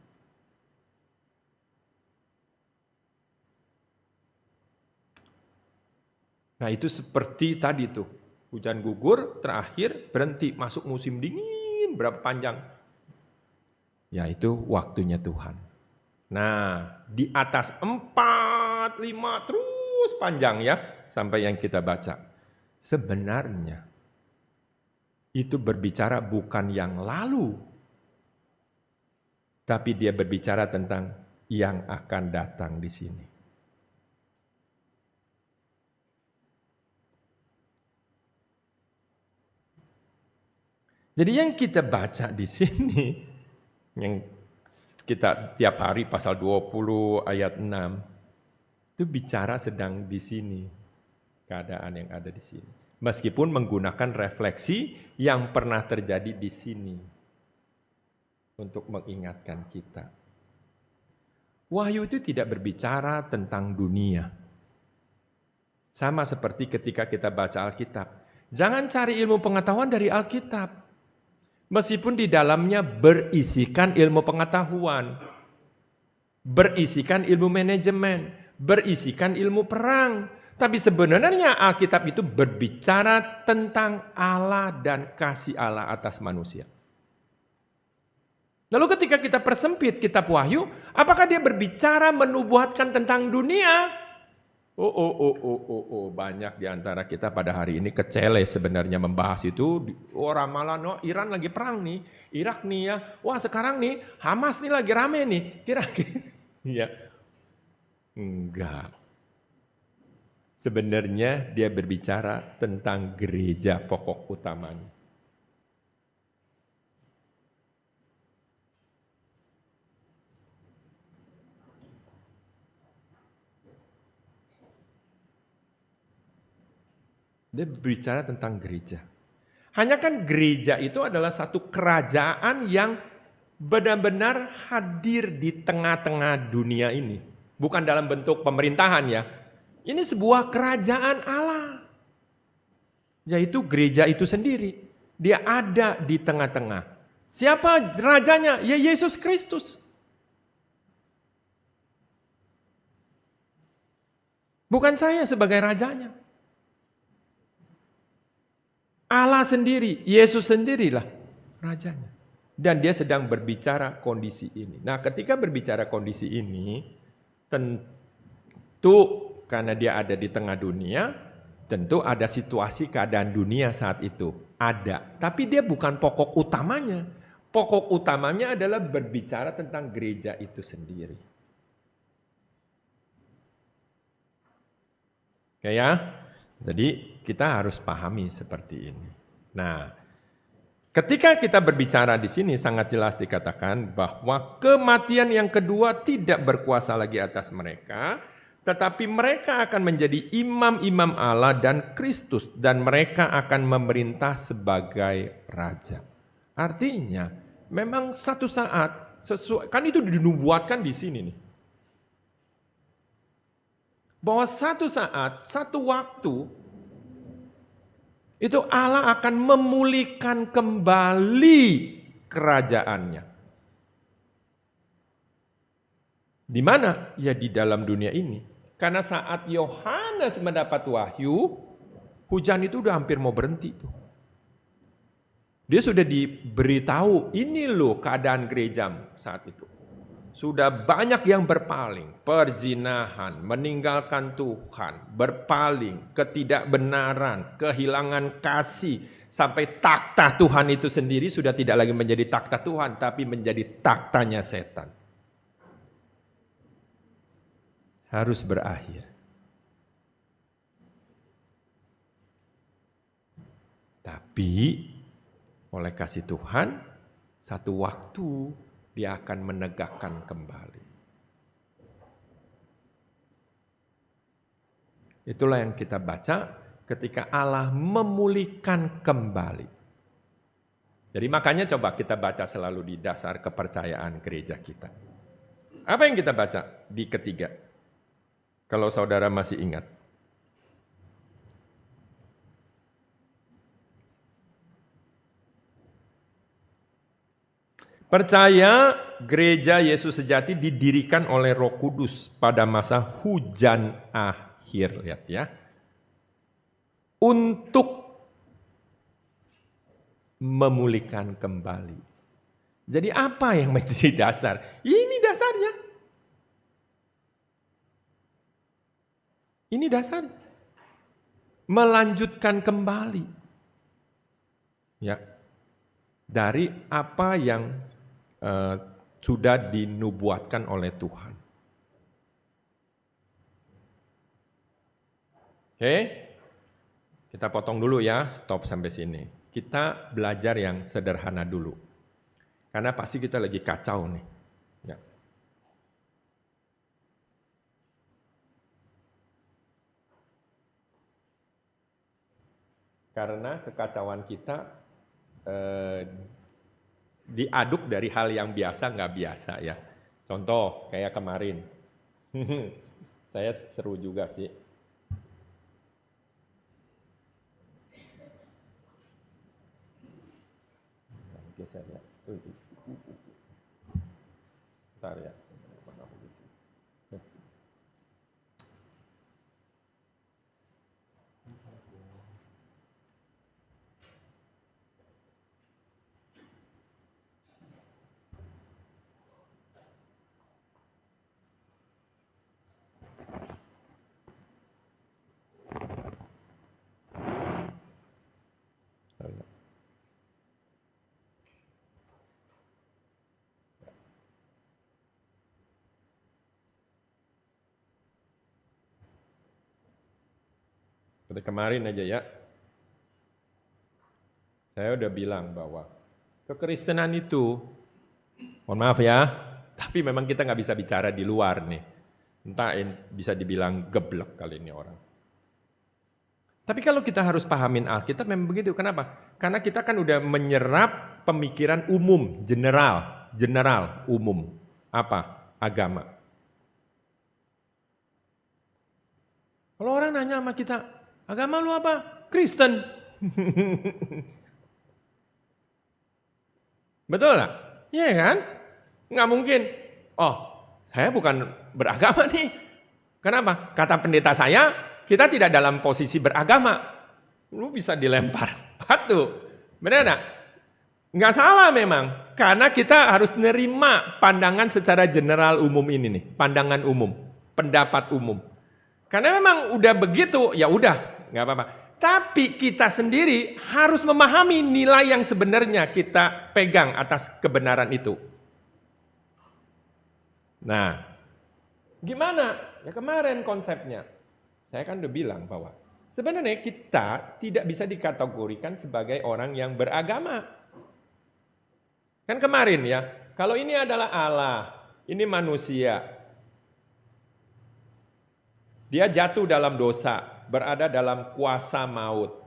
S2: Nah itu seperti tadi tuh, hujan gugur, terakhir berhenti, masuk musim dingin, berapa panjang? Ya itu waktunya Tuhan. Nah di atas 4, 5 terus panjang ya, sampai yang kita baca. Sebenarnya itu berbicara bukan yang lalu, tapi dia berbicara tentang yang akan datang di sini. Jadi yang kita baca di sini, yang kita tiap hari pasal 20 ayat 6, itu bicara sedang di sini, keadaan yang ada di sini. Meskipun menggunakan refleksi yang pernah terjadi di sini untuk mengingatkan kita. Wahyu itu tidak berbicara tentang dunia. Sama seperti ketika kita baca Alkitab. Jangan cari ilmu pengetahuan dari Alkitab. Meskipun di dalamnya berisikan ilmu pengetahuan, berisikan ilmu manajemen, berisikan ilmu perang. Tapi sebenarnya Alkitab itu berbicara tentang Allah dan kasih Allah atas manusia. Lalu ketika kita persempit kitab Wahyu, apakah dia berbicara menubuatkan tentang dunia? Banyak di antara kita pada hari ini kecele sebenarnya membahas itu. Orang malah Iran lagi perang nih, Irak nih ya. Wah sekarang nih Hamas nih lagi rame nih. Kira-kira ya. Enggak. Sebenarnya dia berbicara tentang gereja pokok utamanya. Dia berbicara tentang gereja. Hanya kan gereja itu adalah satu kerajaan yang benar-benar hadir di tengah-tengah dunia ini. Bukan dalam bentuk pemerintahan ya. Ini sebuah kerajaan Allah. Yaitu gereja itu sendiri. Dia ada di tengah-tengah. Siapa rajanya? Ya Yesus Kristus. Bukan saya sebagai rajanya. Allah sendiri, Yesus sendirilah rajanya. Dan dia sedang berbicara kondisi ini. Nah ketika berbicara kondisi ini, tentu karena dia ada di tengah dunia, tentu ada situasi keadaan dunia saat itu. Ada, tapi dia bukan pokok utamanya. Pokok utamanya adalah berbicara tentang gereja itu sendiri. Oke ya? Jadi kita harus pahami seperti ini. Nah, ketika kita berbicara di sini sangat jelas dikatakan bahwa kematian yang kedua tidak berkuasa lagi atas mereka, tetapi mereka akan menjadi imam-imam Allah dan Kristus dan mereka akan memerintah sebagai raja. Artinya, memang satu saat sesuai, kan itu dinubuatkan di sini nih. Bahwa satu saat, satu waktu, itu Allah akan memulihkan kembali kerajaannya. Di mana? Ya di dalam dunia ini. Karena saat Yohanes mendapat wahyu, hujan itu udah hampir mau berhenti tuh. Dia sudah diberitahu, ini loh keadaan gereja saat itu. Sudah banyak yang berpaling, perzinahan, meninggalkan Tuhan, berpaling, ketidakbenaran, kehilangan kasih, sampai takhta Tuhan itu sendiri sudah tidak lagi menjadi takhta Tuhan, tapi menjadi takhtanya setan. Harus berakhir. Tapi oleh kasih Tuhan, satu waktu Dia akan menegakkan kembali. Itulah yang kita baca ketika Allah memulihkan kembali. Jadi makanya coba kita baca selalu di dasar kepercayaan gereja kita. Apa yang kita baca di ketiga? Kalau saudara masih ingat. Percaya gereja Yesus sejati didirikan oleh Roh Kudus pada masa hujan akhir, lihat ya. Untuk memulihkan kembali. Jadi apa yang menjadi dasar? Ini dasarnya. Ini dasar. Melanjutkan kembali. Ya. Dari apa yang sudah dinubuatkan oleh Tuhan. Oke, kita potong dulu ya, stop sampai sini. Kita belajar yang sederhana dulu. Karena pasti kita lagi kacau nih. Ya. Karena kekacauan kita diaduk dari hal yang biasa nggak biasa ya. Contoh kayak kemarin, saya seru juga sih. Geser ya. Bentar ya. Seperti kemarin aja ya, saya udah bilang bahwa kekristenan itu, mohon maaf ya, tapi memang kita nggak bisa bicara di luar nih. Entah bisa dibilang geblek kali ini orang. Tapi kalau kita harus pahamin Alkitab memang begitu. Kenapa? Karena kita kan udah menyerap pemikiran umum, general, umum. Apa? Agama. Kalau orang nanya sama kita, agama lu apa? Kristen. Betul nggak? Iya kan? Nggak mungkin. Oh, saya bukan beragama nih. Kenapa? Kata pendeta saya, kita tidak dalam posisi beragama. Lu bisa dilempar batu. Benar nggak? Nggak salah memang. Karena kita harus nerima pandangan secara general umum ini nih. Pandangan umum, pendapat umum. Karena memang udah begitu, ya udah. Nggak apa-apa. Tapi kita sendiri harus memahami nilai yang sebenarnya kita pegang atas kebenaran itu. Nah, gimana? Ya kemarin konsepnya. Saya kan udah bilang bahwa sebenarnya kita tidak bisa dikategorikan sebagai orang yang beragama. Kan kemarin ya, kalau ini adalah Allah, ini manusia. Dia jatuh dalam dosa. Berada dalam kuasa maut.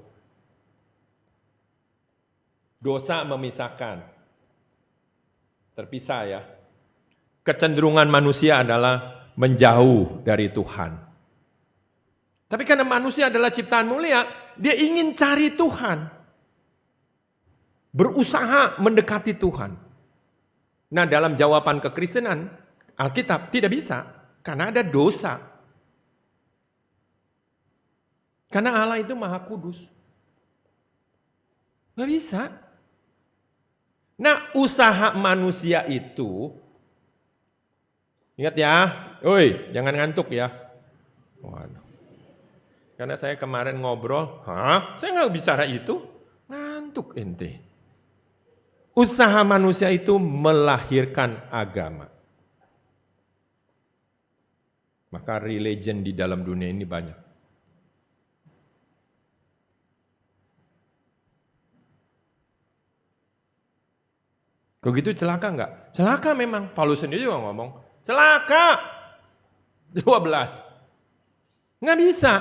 S2: Dosa memisahkan. Terpisah ya. Kecenderungan manusia adalah menjauh dari Tuhan. Tapi karena manusia adalah ciptaan mulia, Dia ingin cari Tuhan. Berusaha mendekati Tuhan. Nah, dalam jawaban kekristenan, Alkitab tidak bisa. Karena ada dosa. Karena Allah itu Maha Kudus. Gak bisa. Nah, usaha manusia itu, ingat ya, oi, jangan ngantuk ya. Waduh. Karena saya kemarin ngobrol, saya nggak bicara itu, ngantuk ente. Usaha manusia itu melahirkan agama. Maka religion di dalam dunia ini banyak. Kok gitu celaka enggak? Celaka memang. Paulus sendiri juga ngomong, celaka. 12. Nggak bisa.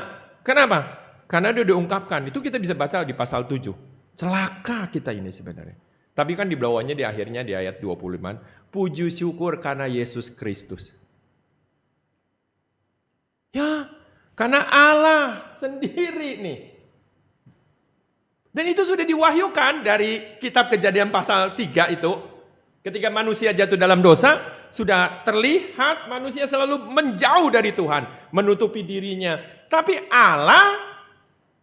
S2: Kenapa? Karena dia diungkapkan. Itu kita bisa baca di pasal 7. Celaka kita ini sebenarnya. Tapi kan di bawahnya di akhirnya di ayat 25. Puji syukur karena Yesus Kristus. Ya, karena Allah sendiri nih. Dan itu sudah diwahyukan dari kitab Kejadian pasal 3 itu. Ketika manusia jatuh dalam dosa, sudah terlihat manusia selalu menjauh dari Tuhan, menutupi dirinya. Tapi Allah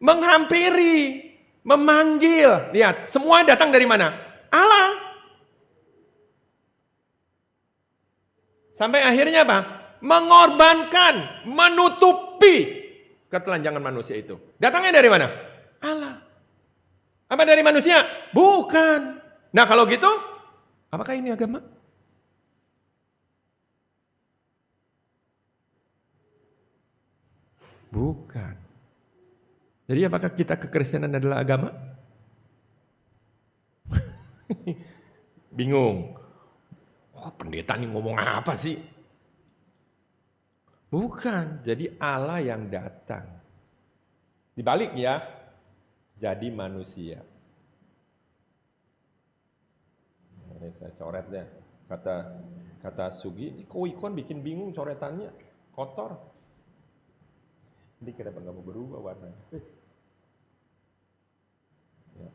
S2: menghampiri, memanggil. Lihat, semua datang dari mana? Allah. Sampai akhirnya apa? Mengorbankan, menutupi ketelanjangan manusia itu. Datangnya dari mana? Allah. Apa dari manusia? Bukan. Nah kalau gitu, apakah ini agama? Bukan. Jadi apakah kita kekristenan adalah agama? Bingung. Oh, pendeta ini ngomong apa sih? Bukan. Jadi Allah yang datang. Dibalik ya. Jadi manusia. Ini saya coret deh. Kata Sugi, kok ikon bikin bingung coretannya. Kotor. Ini kenapa nggak mau berubah warnanya? Ya.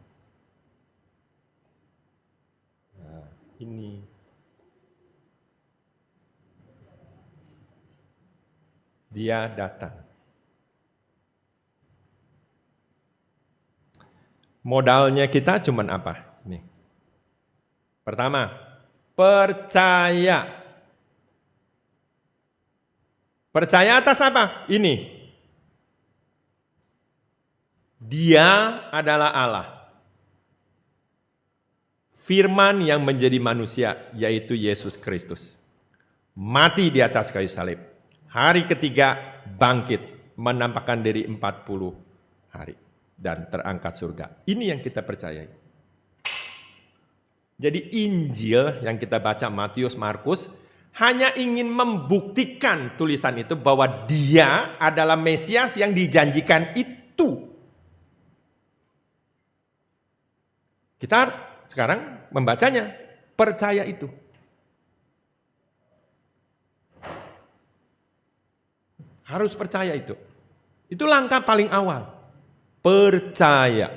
S2: Nah, ini. Dia datang. Modalnya kita cuman apa? Nih. Pertama, percaya. Percaya atas apa? Ini. Dia adalah Allah. Firman yang menjadi manusia, yaitu Yesus Kristus. Mati di atas kayu salib. Hari ketiga bangkit, menampakkan diri 40 hari. Dan terangkat surga. Ini yang kita percayai. Jadi Injil yang kita baca Matius, Markus, hanya ingin membuktikan tulisan itu bahwa dia adalah Mesias yang dijanjikan itu. Kita sekarang membacanya, percaya itu. Harus percaya itu. Itu langkah paling awal. Percaya.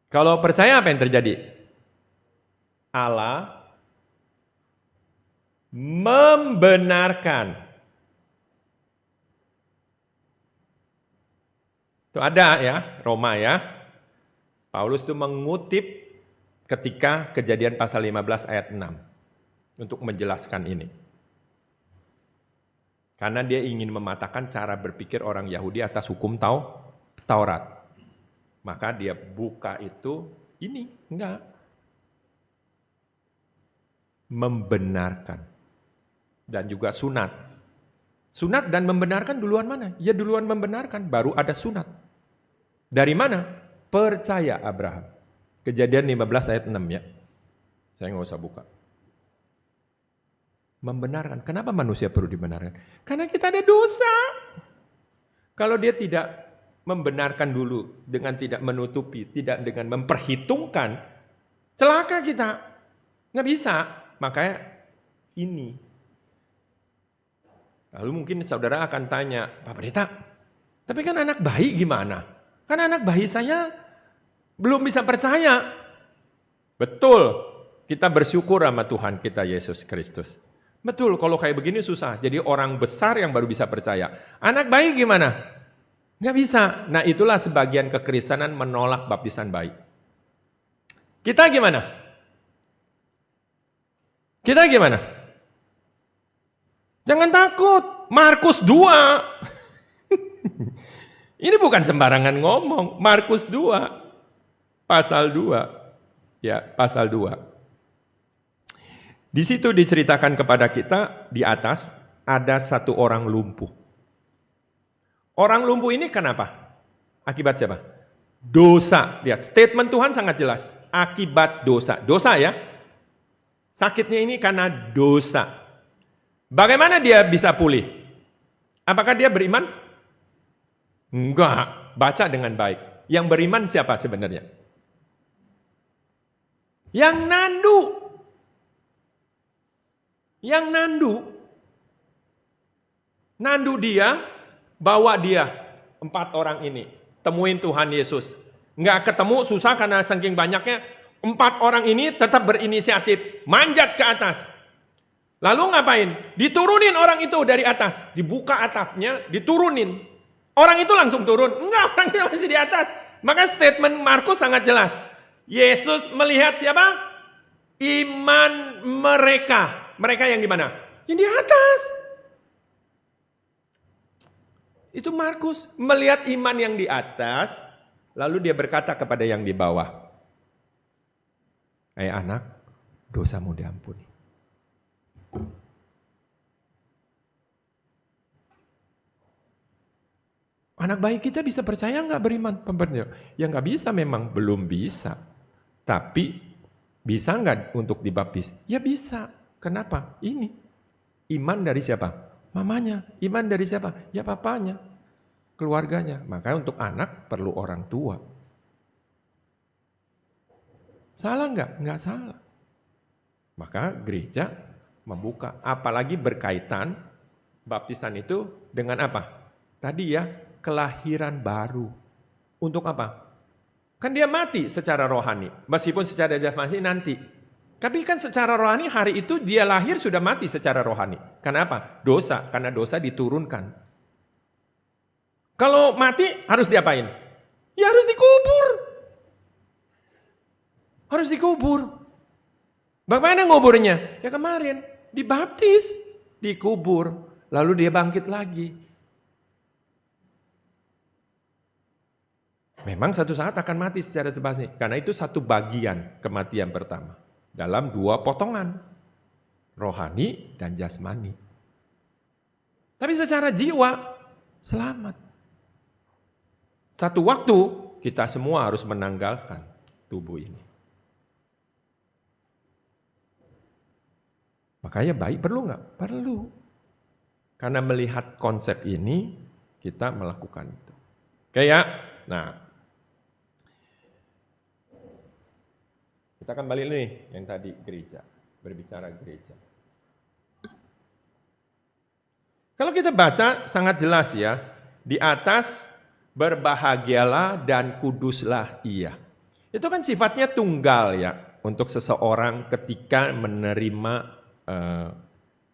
S2: Kalau percaya apa yang terjadi? Allah membenarkan. Itu ada ya, Roma ya. Paulus itu mengutip ketika Kejadian pasal 15 ayat 6 untuk menjelaskan ini. Karena dia ingin mematahkan cara berpikir orang Yahudi atas hukum Taurat. Maka dia buka itu, ini enggak. Membenarkan. Dan juga sunat. Sunat dan membenarkan duluan mana? Ya duluan membenarkan, baru ada sunat. Dari mana? Percaya Abraham. Kejadian 15 ayat 6 ya. Saya nggak usah buka. Membenarkan. Kenapa manusia perlu dibenarkan? Karena kita ada dosa. Kalau dia tidak membenarkan dulu dengan tidak menutupi, tidak dengan memperhitungkan, celaka kita. Nggak bisa. Makanya ini. Lalu mungkin saudara akan tanya, Pak Pendeta, Tapi kan anak bayi gimana? Kan anak bayi saya belum bisa percaya. Betul, kita bersyukur sama Tuhan kita Yesus Kristus. Betul, kalau kayak begini susah. Jadi orang besar yang baru bisa percaya. Anak bayi gimana? Nggak bisa. Nah itulah sebagian kekristenan menolak baptisan bayi. Kita gimana? Kita gimana? Jangan takut, Markus 2. Ini bukan sembarangan ngomong, Markus 2, pasal 2. Ya, pasal 2. Di situ diceritakan kepada kita, di atas ada satu orang lumpuh. Orang lumpuh ini kenapa? Akibat siapa? Dosa. Lihat, statement Tuhan sangat jelas. Akibat dosa. Dosa ya. Sakitnya ini karena dosa. Bagaimana dia bisa pulih? Apakah dia beriman? Enggak, baca dengan baik. Yang beriman siapa sebenarnya? Yang nandu. Yang nandu. Nandu dia, bawa dia, 4 orang ini. Temuin Tuhan Yesus. Enggak ketemu, susah karena saking banyaknya. 4 orang ini tetap berinisiatif, manjat ke atas. Lalu ngapain? Diturunin orang itu dari atas. Dibuka atapnya, diturunin. Orang itu langsung turun. Enggak, orang itu masih di atas. Maka statement Markus sangat jelas. Yesus melihat siapa? Iman mereka. Mereka yang di mana? Yang di atas. Itu Markus melihat iman yang di atas, lalu dia berkata kepada yang di bawah, "Hai anak, dosamu diampuni." Anak bayi kita bisa percaya nggak beriman? Ya nggak bisa, memang belum bisa. Tapi bisa nggak untuk dibaptis? Ya bisa. Kenapa? Ini iman dari siapa? Mamanya. Iman dari siapa? Ya papanya, keluarganya. Maka untuk anak perlu orang tua. Salah nggak? Nggak salah. Maka gereja membuka. Apalagi berkaitan baptisan itu dengan apa? Tadi ya, kelahiran baru. Untuk apa? Kan dia mati secara rohani, meskipun secara jasmani nanti. Tapi kan secara rohani hari itu dia lahir sudah mati secara rohani. Kenapa? Dosa, karena dosa diturunkan. Kalau mati harus diapain? Ya harus dikubur. Harus dikubur. Bagaimana nguburnya? Ya kemarin, dibaptis, dikubur, lalu dia bangkit lagi. Memang satu saat akan mati secara jasmani, karena itu satu bagian kematian pertama dalam 2 potongan, rohani dan jasmani. Tapi secara jiwa selamat. Satu waktu kita semua harus menanggalkan tubuh ini. Makanya baik perlu nggak? Perlu. Karena melihat konsep ini kita melakukan itu. Kayak, nah. Kita akan balik nih yang tadi gereja, berbicara gereja. Kalau kita baca sangat jelas ya, di atas berbahagialah dan kuduslah ia. Itu kan sifatnya tunggal ya untuk seseorang ketika menerima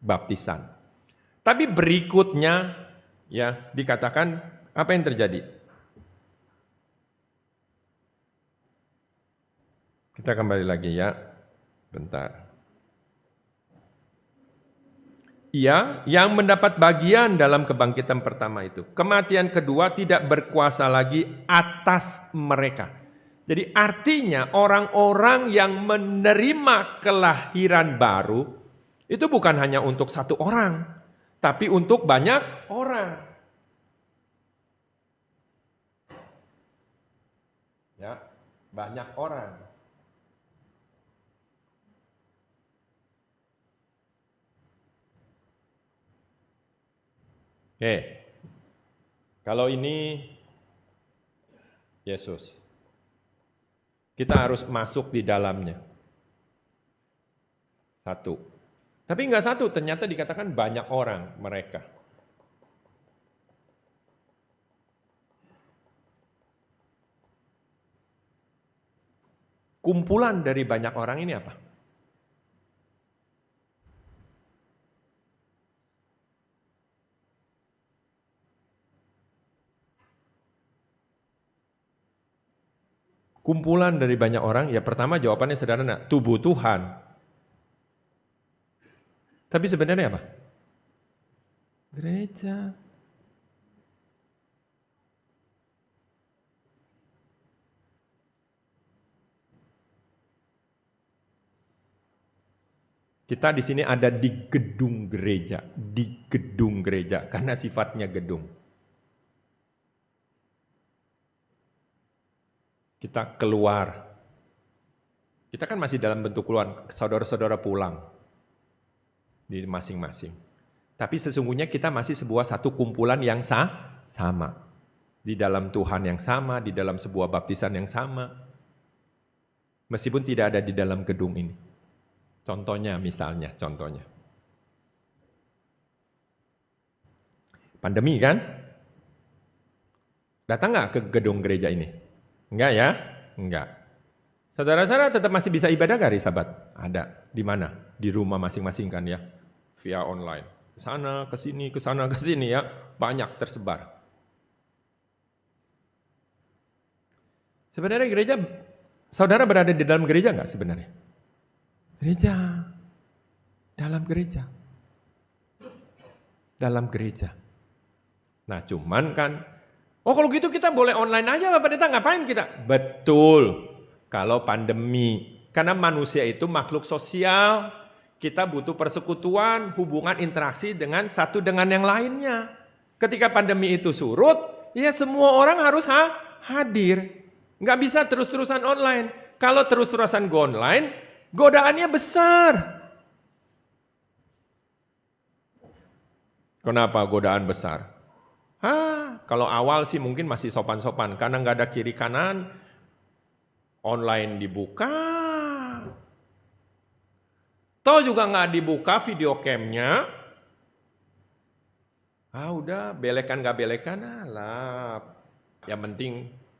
S2: baptisan. Tapi berikutnya ya dikatakan apa yang terjadi? Kita kembali lagi ya, bentar. Ia yang mendapat bagian dalam kebangkitan pertama itu. Kematian kedua tidak berkuasa lagi atas mereka. Jadi artinya orang-orang yang menerima kelahiran baru, itu bukan hanya untuk satu orang, tapi untuk banyak orang. Ya, banyak orang. Oke, kalau ini Yesus, kita harus masuk di dalamnya. Satu. Tapi enggak satu, ternyata dikatakan banyak orang mereka. Kumpulan dari banyak orang ini apa? Kumpulan dari banyak orang, ya pertama jawabannya sederhana, tubuh Tuhan. Tapi sebenarnya apa? Gereja. Kita di sini ada di gedung gereja karena sifatnya gedung. Kita keluar. Kita kan masih dalam bentuk keluar, saudara-saudara pulang di masing-masing. Tapi sesungguhnya kita masih sebuah satu kumpulan yang sama. Di dalam Tuhan yang sama, di dalam sebuah baptisan yang sama. Meskipun tidak ada di dalam gedung ini. Contohnya. Pandemi kan? Datang nggak ke gedung gereja ini? Enggak ya? Enggak. Saudara-saudara tetap masih bisa ibadah gak hari Sabat? Ada. Di mana? Di rumah masing-masing kan ya? Via online. Kesana, kesini ya. Banyak tersebar. Sebenarnya gereja, saudara berada di dalam gereja nggak sebenarnya? Gereja. Dalam gereja. Dalam gereja. Nah cuman kan, kalau gitu kita boleh online aja Pak Pendeta, ngapain kita? Betul, kalau pandemi. Karena manusia itu makhluk sosial, kita butuh persekutuan, hubungan interaksi dengan satu dengan yang lainnya. Ketika pandemi itu surut, ya semua orang harus hadir. Nggak bisa terus-terusan online. Kalau terus-terusan go online, godaannya besar. Kenapa godaan besar? Kalau awal sih mungkin masih sopan-sopan, karena nggak ada kiri kanan, online dibuka. Toh juga nggak dibuka video camnya. Udah belekan nggak belekan, lah. Yang penting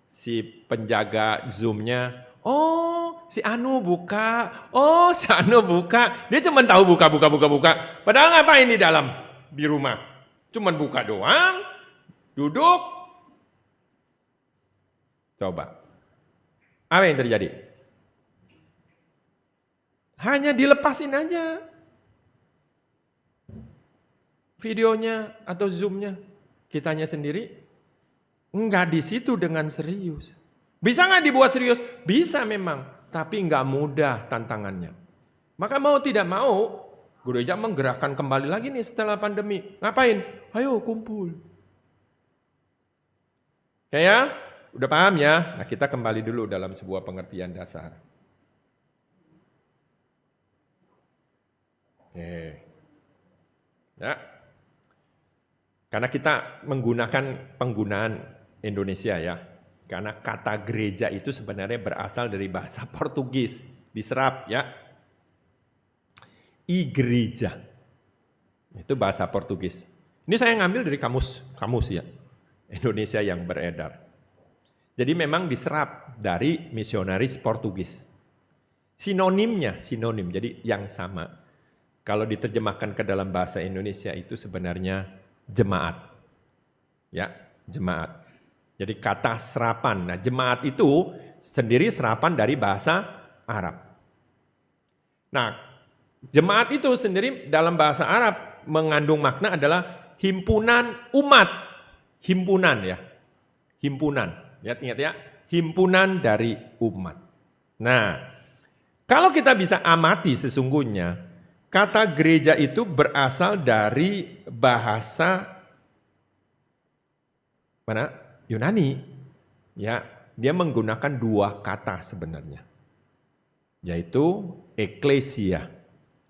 S2: si penjaga Zoom-nya, si Anu buka, Dia cuma tahu buka. Padahal ngapain di dalam, di rumah? Cuman buka doang, duduk. Coba. Apa yang terjadi? Hanya dilepasin aja videonya atau Zoom-nya. Kitanya sendiri enggak di situ dengan serius. Bisa nggak dibuat serius? Bisa memang, tapi enggak mudah tantangannya. Maka mau tidak mau, gereja menggerakkan kembali lagi nih setelah pandemi. Ngapain? Ayo kumpul. Kayak, udah paham ya? Nah kita kembali dulu dalam sebuah pengertian dasar. Ya. Karena kita menggunakan penggunaan Indonesia ya. Karena kata gereja itu sebenarnya berasal dari bahasa Portugis, diserap ya. Igreja. Itu bahasa Portugis. Ini saya ngambil dari kamus ya. Indonesia yang beredar. Jadi memang diserap dari misionaris Portugis. Sinonimnya, jadi yang sama. Kalau diterjemahkan ke dalam bahasa Indonesia itu sebenarnya jemaat. Ya, jemaat. Jadi kata serapan. Nah, jemaat itu sendiri serapan dari bahasa Arab. Nah, jemaat itu sendiri dalam bahasa Arab mengandung makna adalah himpunan umat. Himpunan ya. Himpunan. Ingat ya, himpunan dari umat. Nah, kalau kita bisa amati sesungguhnya kata gereja itu berasal dari bahasa mana? Yunani. Ya, dia menggunakan dua kata sebenarnya. Yaitu eklesia,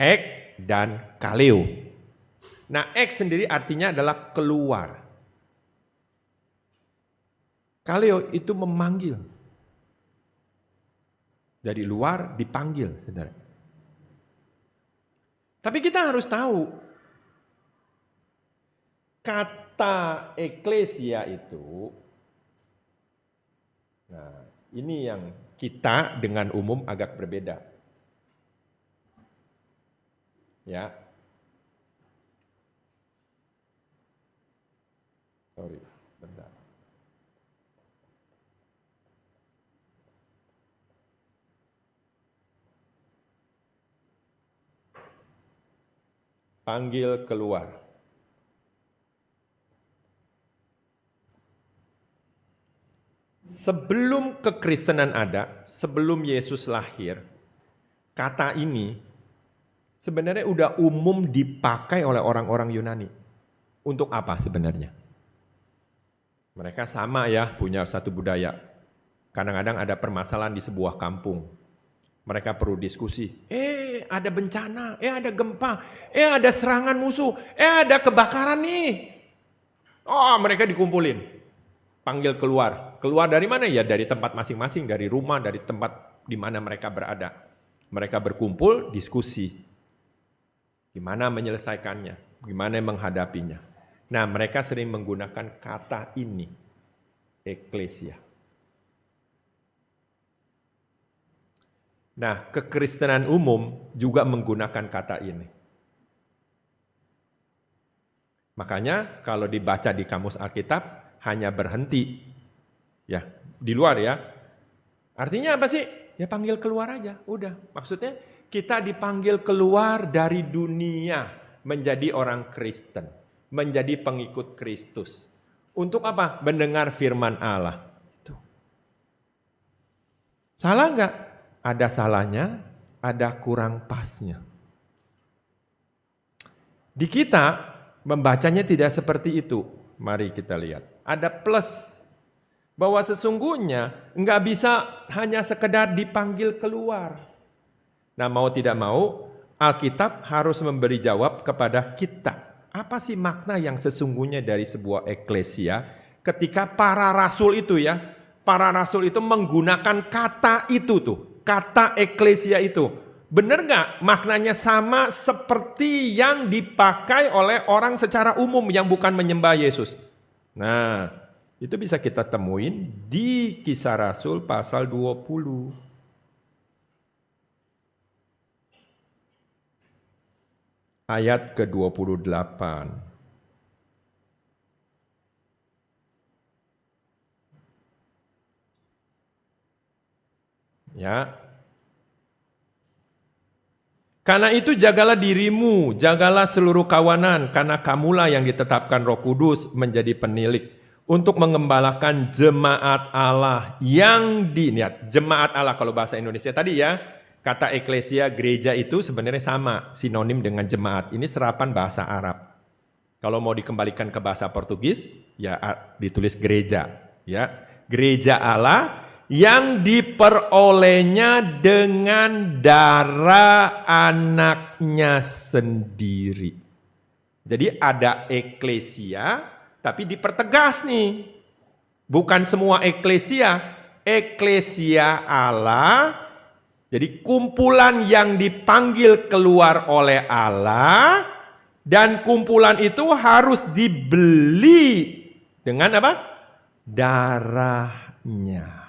S2: ek dan kaleo. Nah, ek sendiri artinya adalah keluar. Kaleo itu memanggil. Dari luar dipanggil, saudara. Tapi kita harus tahu, kata eklesia itu, Nah, ini yang kita dengan umum agak berbeda. Ya. Sorry, bentar. Panggil keluar. Sebelum kekristenan ada, sebelum Yesus lahir, kata ini sebenarnya udah umum dipakai oleh orang-orang Yunani. Untuk apa sebenarnya? Mereka sama ya, punya satu budaya. Kadang-kadang ada permasalahan di sebuah kampung. Mereka perlu diskusi. Ada bencana, ada gempa, ada serangan musuh, ada kebakaran nih. Oh, mereka dikumpulin. Panggil keluar. Keluar dari mana? Ya dari tempat masing-masing, dari rumah, dari tempat di mana mereka berada. Mereka berkumpul, diskusi. Gimana menyelesaikannya, gimana menghadapinya. Nah, mereka sering menggunakan kata ini, eklesia. Nah, kekristenan umum juga menggunakan kata ini. Makanya kalau dibaca di kamus Alkitab hanya berhenti ya, di luar ya. Artinya apa sih? Ya panggil keluar aja, udah. Maksudnya kita dipanggil keluar dari dunia menjadi orang Kristen, menjadi pengikut Kristus. Untuk apa? Mendengar firman Allah. Itu. Salah enggak? Ada salahnya, ada kurang pasnya. Di kita membacanya tidak seperti itu. Mari kita lihat. Ada plus. Bahwa sesungguhnya enggak bisa hanya sekedar dipanggil keluar. Nah, mau tidak mau, Alkitab harus memberi jawab kepada kita. Apa sih makna yang sesungguhnya dari sebuah eklesia ketika para rasul itu ya, para rasul itu menggunakan kata itu tuh, kata eklesia itu. Benar nggak maknanya sama seperti yang dipakai oleh orang secara umum yang bukan menyembah Yesus? Nah, itu bisa kita temuin di Kisah Rasul pasal 20. Ayat ke-28. Ya. Karena itu jagalah dirimu, jagalah seluruh kawanan, karena kamulah yang ditetapkan Roh Kudus menjadi penilik untuk mengembalakan jemaat Allah yang diniat. Jemaat Allah kalau bahasa Indonesia tadi ya, kata eklesia gereja itu sebenarnya sama, sinonim dengan jemaat. Ini serapan bahasa Arab. Kalau mau dikembalikan ke bahasa Portugis, ya ditulis gereja, ya. Gereja Allah yang diperolehnya dengan darah anaknya sendiri. Jadi ada eklesia, tapi dipertegas nih. Bukan semua eklesia, eklesia Allah. Jadi kumpulan yang dipanggil keluar oleh Allah, dan kumpulan itu harus dibeli dengan apa? Darahnya.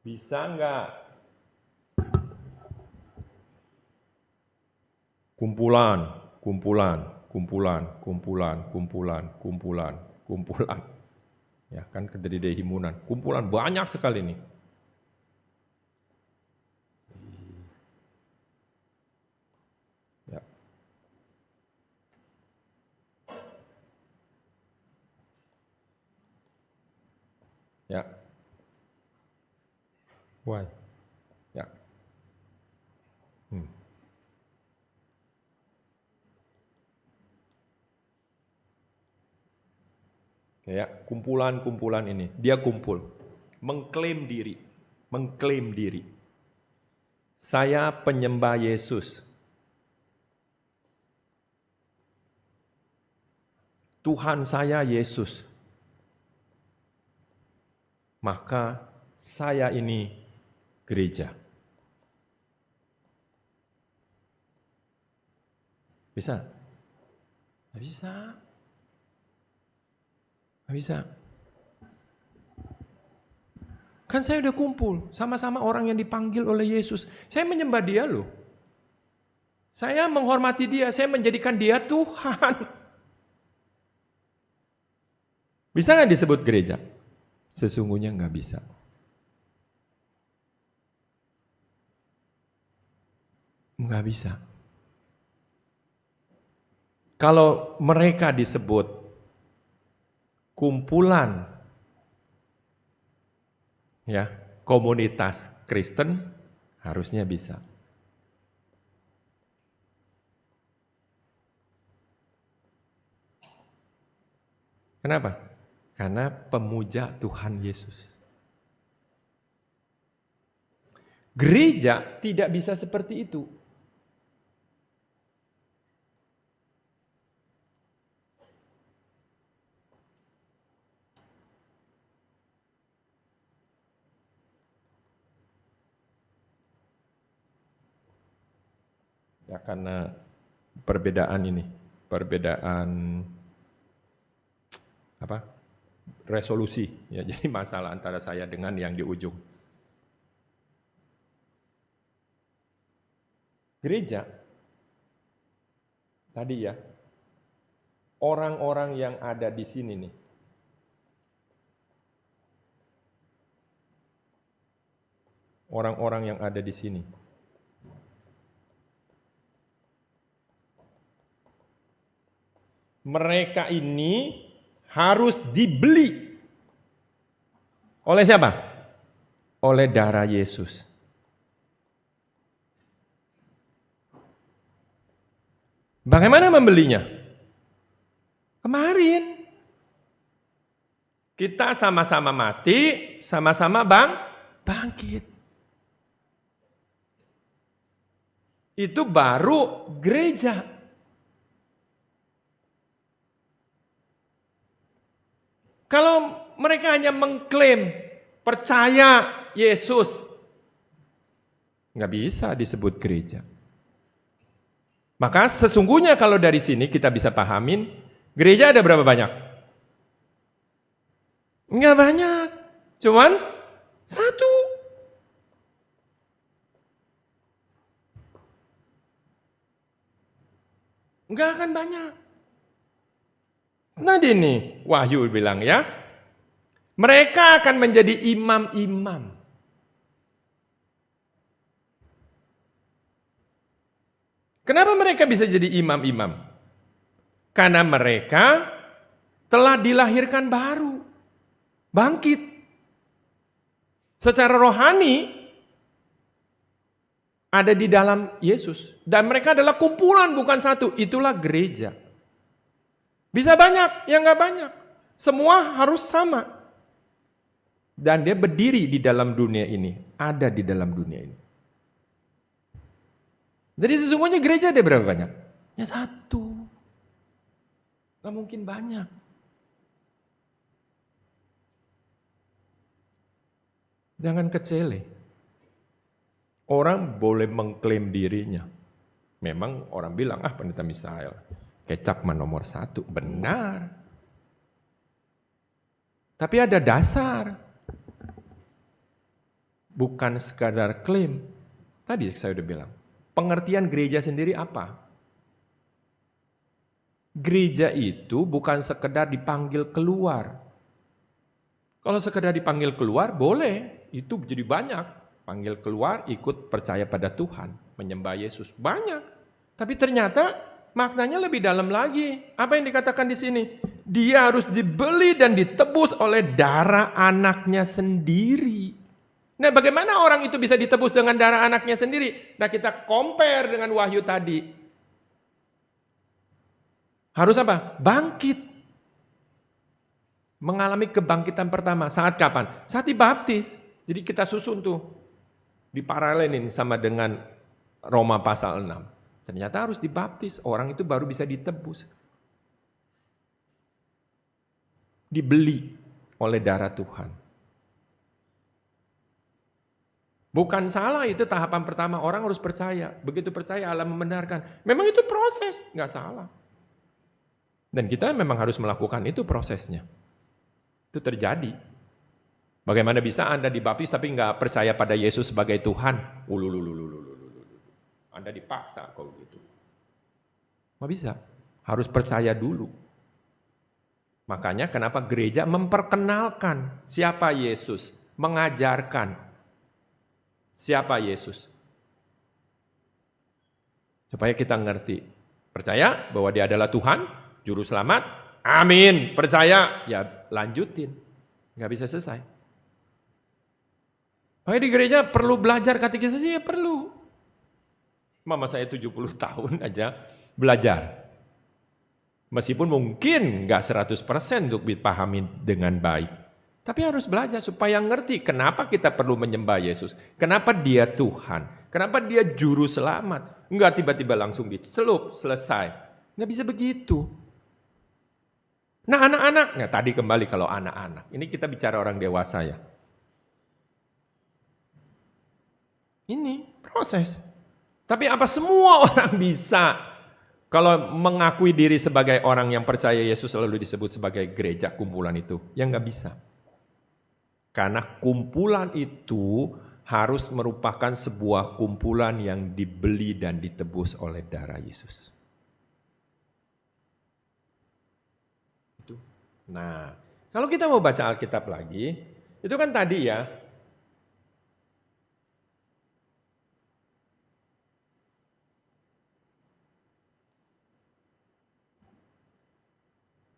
S2: Bisa enggak? Kumpulan. Ya kan kedede himunan. Kumpulan banyak sekali nih. Ya. Ya. Why? Ya. Ya, kumpulan ini, dia kumpul, mengklaim diri. Saya penyembah Yesus. Tuhan saya Yesus. Maka saya ini gereja. Bisa? Nggak bisa. Nggak bisa. Kan saya udah kumpul sama-sama orang yang dipanggil oleh Yesus. Saya menyembah dia loh. Saya menghormati dia, saya menjadikan dia Tuhan. Bisa nggak disebut gereja? Sesungguhnya nggak bisa. Nggak bisa. Kalau mereka disebut kumpulan ya, komunitas Kristen, harusnya bisa. Kenapa? Karena pemuja Tuhan Yesus. Gereja tidak bisa seperti itu. Ya karena perbedaan ini, perbedaan resolusi ya, jadi masalah antara saya dengan yang di ujung. Gereja tadi ya, orang-orang yang ada di sini nih, orang-orang yang ada di sini, mereka ini harus dibeli oleh siapa? Oleh darah Yesus. Bagaimana membelinya? Kemarin kita sama-sama mati, sama-sama bangkit. Itu baru gereja. Kalau mereka hanya mengklaim percaya Yesus, nggak bisa disebut gereja. Maka sesungguhnya kalau dari sini kita bisa pahamin, gereja ada berapa banyak? Nggak banyak, cuman satu. Nggak akan banyak. Nah ini Wahyu bilang ya, mereka akan menjadi imam-imam. Kenapa mereka bisa jadi imam-imam? Karena mereka telah dilahirkan baru, bangkit. Secara rohani ada di dalam Yesus. Dan mereka adalah kumpulan bukan satu, itulah gereja. Bisa banyak, ya nggak banyak. Semua harus sama. Dan dia berdiri di dalam dunia ini, ada di dalam dunia ini. Jadi sesungguhnya gereja ada berapa banyak? Ya satu. Gak mungkin banyak. Jangan kecele. Orang boleh mengklaim dirinya. Memang orang bilang, pendeta Misael, kecap nomor 1. Benar. Tapi ada dasar. Bukan sekadar klaim. Tadi saya udah bilang. Pengertian gereja sendiri apa? Gereja itu bukan sekedar dipanggil keluar. Kalau sekedar dipanggil keluar, boleh. Itu jadi banyak. Panggil keluar, ikut percaya pada Tuhan. Menyembah Yesus. Banyak. Tapi ternyata maknanya lebih dalam lagi. Apa yang dikatakan di sini? Dia harus dibeli dan ditebus oleh darah anaknya sendiri. Nah, bagaimana orang itu bisa ditebus dengan darah anaknya sendiri? Nah, kita compare dengan Wahyu tadi. Harus apa? Bangkit. Mengalami kebangkitan pertama. Saat kapan? Saat dibaptis. Jadi kita susun tuh. Diparalenin sama dengan Roma pasal 6. Ternyata harus dibaptis. Orang itu baru bisa ditebus. Dibeli oleh darah Tuhan. Bukan salah itu tahapan pertama, orang harus percaya. Begitu percaya Allah membenarkan. Memang itu proses, nggak salah. Dan kita memang harus melakukan itu prosesnya. Itu terjadi. Bagaimana bisa Anda dibaptis tapi nggak percaya pada Yesus sebagai Tuhan? Anda dipaksa kalau gitu. Nggak bisa, harus percaya dulu. Makanya kenapa gereja memperkenalkan siapa Yesus, mengajarkan siapa Yesus. Supaya kita ngerti, percaya bahwa dia adalah Tuhan, Juru Selamat, amin, percaya, ya lanjutin, nggak bisa selesai. Makanya di gereja perlu belajar katekisasi, ya perlu. Mama saya 70 tahun aja belajar. Meskipun mungkin nggak 100% untuk dipahami dengan baik. Tapi harus belajar supaya ngerti kenapa kita perlu menyembah Yesus. Kenapa dia Tuhan. Kenapa dia Juru Selamat. Enggak tiba-tiba langsung dicelup, selesai. Nggak bisa begitu. Nah anak-anak, nah tadi kembali kalau anak-anak. Ini kita bicara orang dewasa ya. Ini proses. Tapi apa semua orang bisa kalau mengakui diri sebagai orang yang percaya Yesus selalu disebut sebagai gereja kumpulan itu? Ya nggak bisa. Karena kumpulan itu harus merupakan sebuah kumpulan yang dibeli dan ditebus oleh darah Yesus. Itu. Nah, kalau kita mau baca Alkitab lagi, itu kan tadi ya.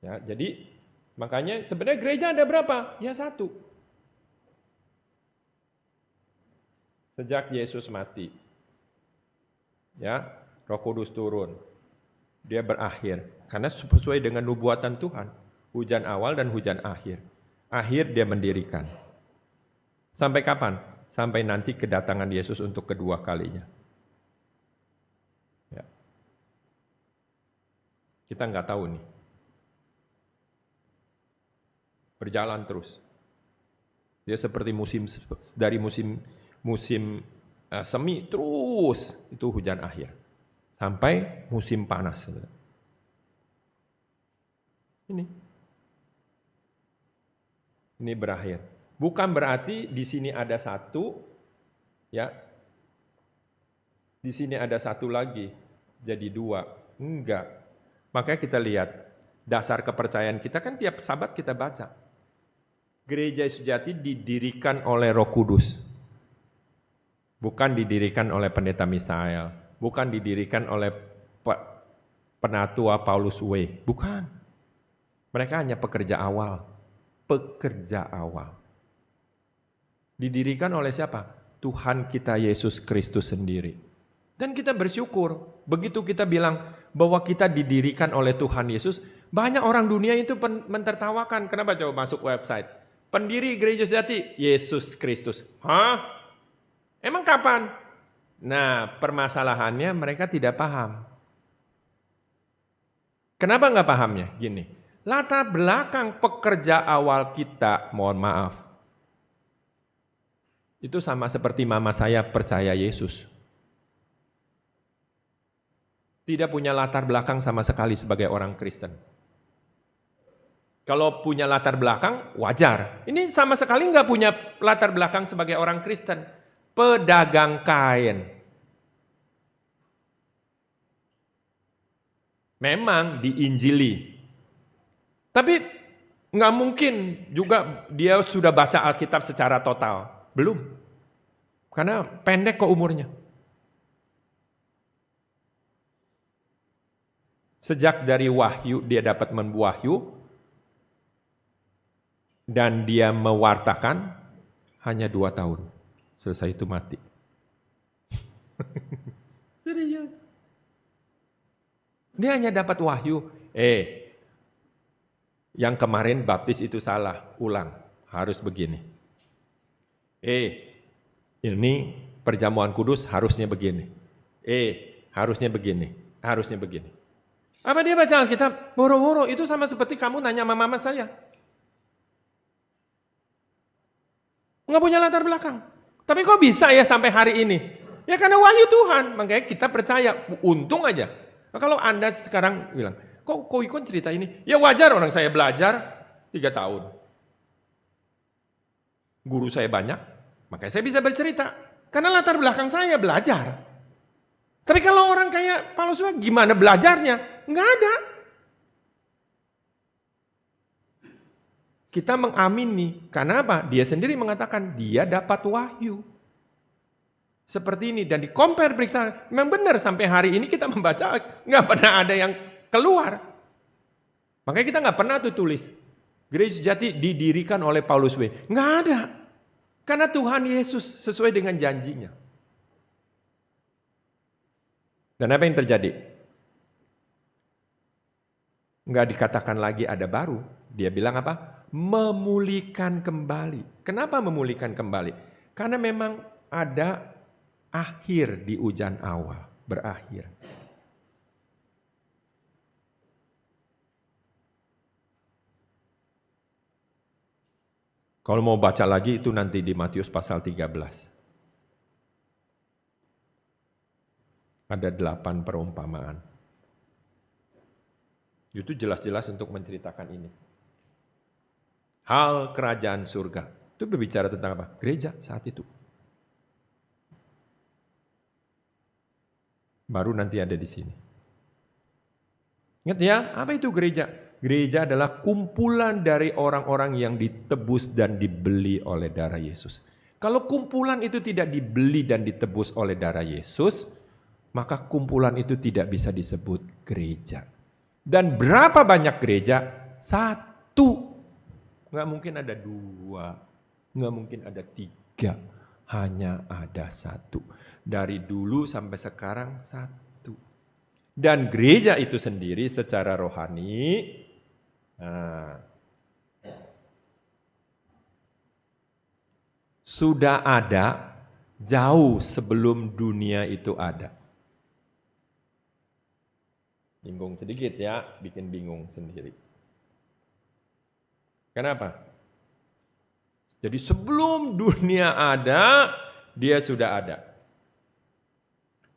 S2: Ya, jadi makanya sebenarnya gereja ada berapa? Ya satu. Sejak Yesus mati, ya Roh Kudus turun, dia berakhir karena sesuai dengan nubuatan Tuhan, hujan awal dan hujan akhir. Akhir dia mendirikan. Sampai kapan? Sampai nanti kedatangan Yesus untuk kedua kalinya. Ya. Kita nggak tahu nih. Berjalan terus. Dia seperti dari musim semi terus itu hujan akhir sampai musim panas. Ini berakhir. Bukan berarti di sini ada satu, ya. Di sini ada satu lagi jadi dua. Enggak. Makanya kita lihat dasar kepercayaan kita kan tiap Sabat kita baca. Gereja sejati didirikan oleh Roh Kudus. Bukan didirikan oleh pendeta Misael, bukan didirikan oleh penatua Paulus W. Bukan. Mereka hanya pekerja awal. Pekerja awal. Didirikan oleh siapa? Tuhan kita Yesus Kristus sendiri. Dan kita bersyukur, begitu kita bilang bahwa kita didirikan oleh Tuhan Yesus, banyak orang dunia itu mentertawakan. Kenapa coba masuk website? Pendiri gereja sejati, Yesus Kristus. Hah? Emang kapan? Nah, permasalahannya mereka tidak paham. Kenapa nggak pahamnya? Gini, latar belakang pekerja awal kita, mohon maaf, itu sama seperti mama saya percaya Yesus. Tidak punya latar belakang sama sekali sebagai orang Kristen. Kalau punya latar belakang, wajar. Ini sama sekali nggak punya latar belakang sebagai orang Kristen. Pedagang kain. Memang diinjili. Tapi nggak mungkin juga dia sudah baca Alkitab secara total. Belum. Karena pendek kok umurnya. Sejak dari wahyu dia dapat memwahyu dan dia mewartakan hanya 2 tahun. Selesai itu mati. Serius. Dia hanya dapat wahyu. Yang kemarin baptis itu salah. Ulang. Harus begini. Ini perjamuan kudus harusnya begini. Harusnya begini. Harusnya begini. Apa dia baca Alkitab? Boro-boro. Itu sama seperti kamu nanya sama mama saya. Nggak punya latar belakang. Tapi kok bisa ya sampai hari ini? Ya karena wahyu Tuhan, makanya kita percaya, untung aja. Nah, kalau Anda sekarang bilang, kok ikut cerita ini? Ya wajar, orang saya belajar 3 tahun. Guru saya banyak, makanya saya bisa bercerita. Karena latar belakang saya belajar. Tapi kalau orang kayak Paulus, gimana belajarnya? Enggak ada. Kita mengamini, karena apa? Dia sendiri mengatakan dia dapat wahyu. Seperti ini, dan di compare periksa, memang benar sampai hari ini kita membaca, nggak pernah ada yang keluar. Makanya kita nggak pernah tuh tulis, Gereja Sejati didirikan oleh Paulus W. Nggak ada. Karena Tuhan Yesus sesuai dengan janjinya. Dan apa yang terjadi? Nggak dikatakan lagi ada baru. Dia bilang apa? Memulihkan kembali. Kenapa memulihkan kembali? Karena memang ada akhir di hujan awal, berakhir. Kalau mau baca lagi itu nanti di Matius pasal 13. Ada 8 perumpamaan. Itu jelas-jelas untuk menceritakan ini. Hal kerajaan surga. Itu berbicara tentang apa? Gereja saat itu. Baru nanti ada di sini. Ingat ya, apa itu gereja? Gereja adalah kumpulan dari orang-orang yang ditebus dan dibeli oleh darah Yesus. Kalau kumpulan itu tidak dibeli dan ditebus oleh darah Yesus, maka kumpulan itu tidak bisa disebut gereja. Dan berapa banyak gereja? 1. Nggak mungkin ada 2, nggak mungkin ada 3, hanya ada 1. Dari dulu sampai sekarang 1. Dan gereja itu sendiri secara rohani, sudah ada jauh sebelum dunia itu ada. Bingung sedikit ya, bikin bingung sendiri. Kenapa? Jadi sebelum dunia ada, dia sudah ada.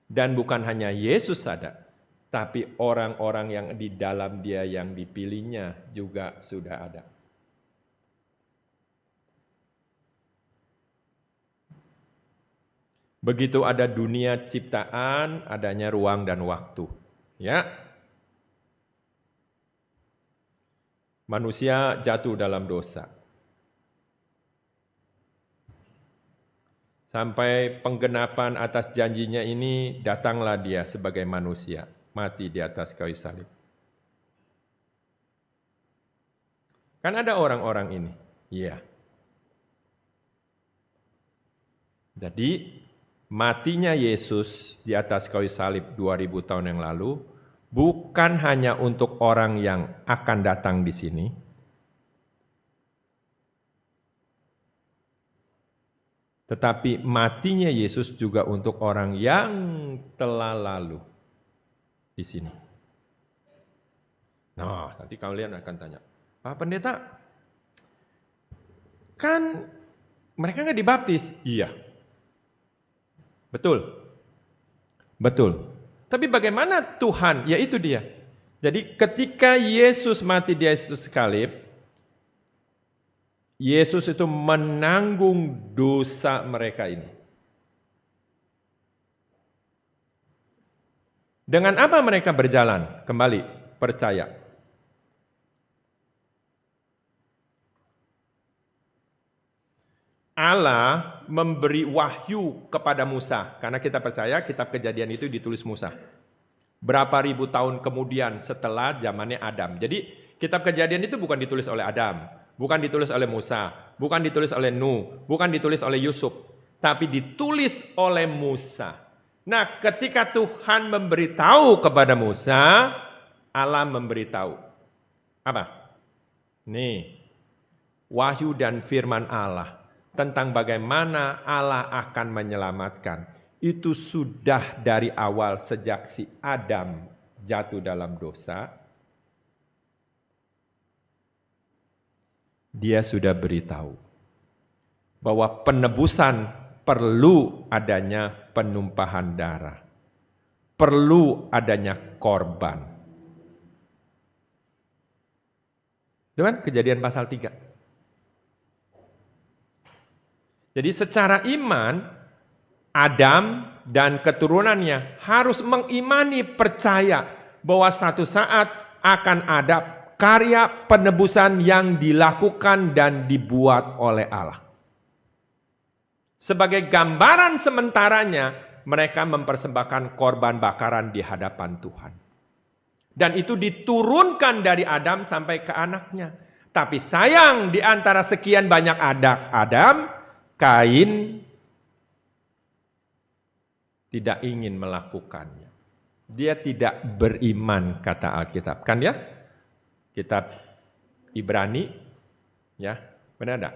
S2: Dan bukan hanya Yesus ada, tapi orang-orang yang di dalam dia yang dipilihnya juga sudah ada. Begitu ada dunia ciptaan, adanya ruang dan waktu. Ya. Manusia jatuh dalam dosa. Sampai penggenapan atas janjinya ini, datanglah dia sebagai manusia, mati di atas kayu salib. Kan ada orang-orang ini, iya. Jadi, matinya Yesus di atas kayu salib 2000 tahun yang lalu, bukan hanya untuk orang yang akan datang di sini, tetapi matinya Yesus juga untuk orang yang telah lalu di sini. Nah, nanti kalian akan tanya, Pak Pendeta, kan mereka nggak dibaptis? Iya, betul. Tapi bagaimana Tuhan? Ya itu dia. Jadi ketika Yesus mati di atas salib, Yesus itu menanggung dosa mereka ini. Dengan apa mereka berjalan? Kembali, percaya. Allah memberi wahyu kepada Musa, karena kita percaya kitab Kejadian itu ditulis Musa. Berapa ribu tahun kemudian setelah zamannya Adam. Jadi kitab Kejadian itu bukan ditulis oleh Adam, bukan ditulis oleh Musa, bukan ditulis oleh Nuh, bukan ditulis oleh Yusuf, tapi ditulis oleh Musa. Nah, ketika Tuhan memberitahu kepada Musa, Allah memberitahu apa? Nih, wahyu dan firman Allah tentang bagaimana Allah akan menyelamatkan. Itu sudah dari awal sejak si Adam jatuh dalam dosa. Dia sudah beritahu bahwa penebusan perlu adanya penumpahan darah. Perlu adanya korban. Itu kan Kejadian pasal 3. Jadi secara iman, Adam dan keturunannya harus mengimani, percaya bahwa satu saat akan ada karya penebusan yang dilakukan dan dibuat oleh Allah. Sebagai gambaran sementaranya, mereka mempersembahkan korban bakaran di hadapan Tuhan. Dan itu diturunkan dari Adam sampai ke anaknya. Tapi sayang, di antara sekian banyak anak Adam, Kain tidak ingin melakukannya. Dia tidak beriman, kata Alkitab. Kan ya? Kitab Ibrani, ya, benar enggak?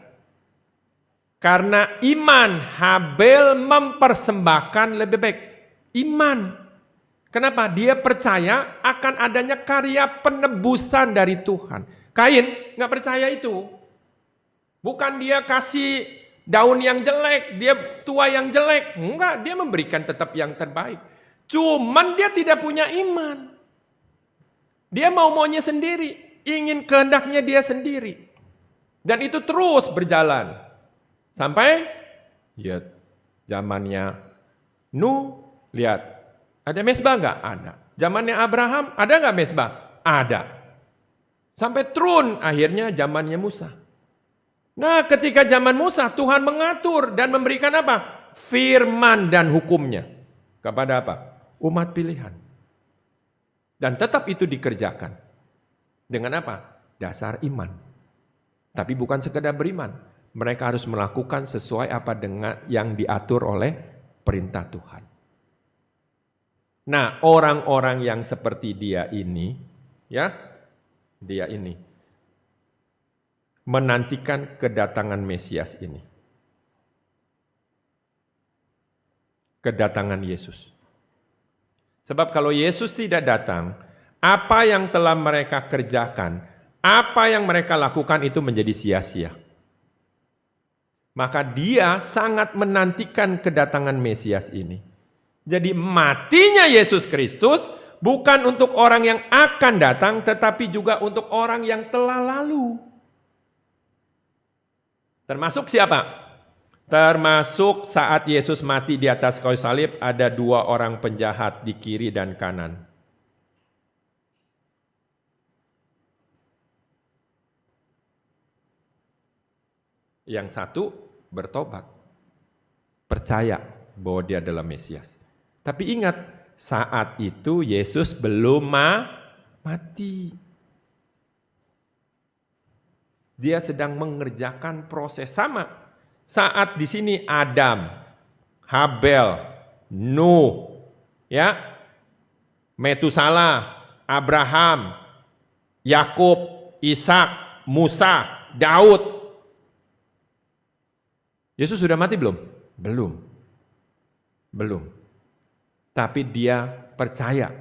S2: Karena iman, Habel mempersembahkan lebih baik. Iman. Kenapa? Dia percaya akan adanya karya penebusan dari Tuhan. Kain nggak percaya itu. Bukan dia kasih daun yang jelek, dia tua yang jelek. Enggak, dia memberikan tetap yang terbaik. Cuman dia tidak punya iman. Dia mau-maunya sendiri, ingin kehendaknya dia sendiri. Dan itu terus berjalan. Sampai ya zamannya Nuh, lihat, ada mezbah enggak? Ada. Zamannya Abraham, ada enggak mezbah? Ada. Sampai turun akhirnya zamannya Musa. Nah, ketika zaman Musa, Tuhan mengatur dan memberikan apa? Firman dan hukumnya. Kepada apa? Umat pilihan. Dan tetap itu dikerjakan. Dengan apa? Dasar iman. Tapi bukan sekedar beriman. Mereka harus melakukan sesuai apa dengan yang diatur oleh perintah Tuhan. Nah, orang-orang yang seperti dia ini, ya, dia ini menantikan kedatangan Mesias ini. Kedatangan Yesus. Sebab kalau Yesus tidak datang, apa yang telah mereka kerjakan, apa yang mereka lakukan itu menjadi sia-sia. Maka dia sangat menantikan kedatangan Mesias ini. Jadi matinya Yesus Kristus bukan untuk orang yang akan datang, tetapi juga untuk orang yang telah lalu. Termasuk siapa? Termasuk saat Yesus mati di atas kayu salib, ada 2 orang penjahat di kiri dan kanan. Yang satu bertobat, percaya bahwa dia adalah Mesias. Tapi ingat, saat itu Yesus belum mati. Dia sedang mengerjakan proses sama. Saat di sini Adam, Habel, Nuh, ya, Metusala, Abraham, Yakub, Ishak, Musa, Daud. Yesus sudah mati belum? Belum. Tapi dia percaya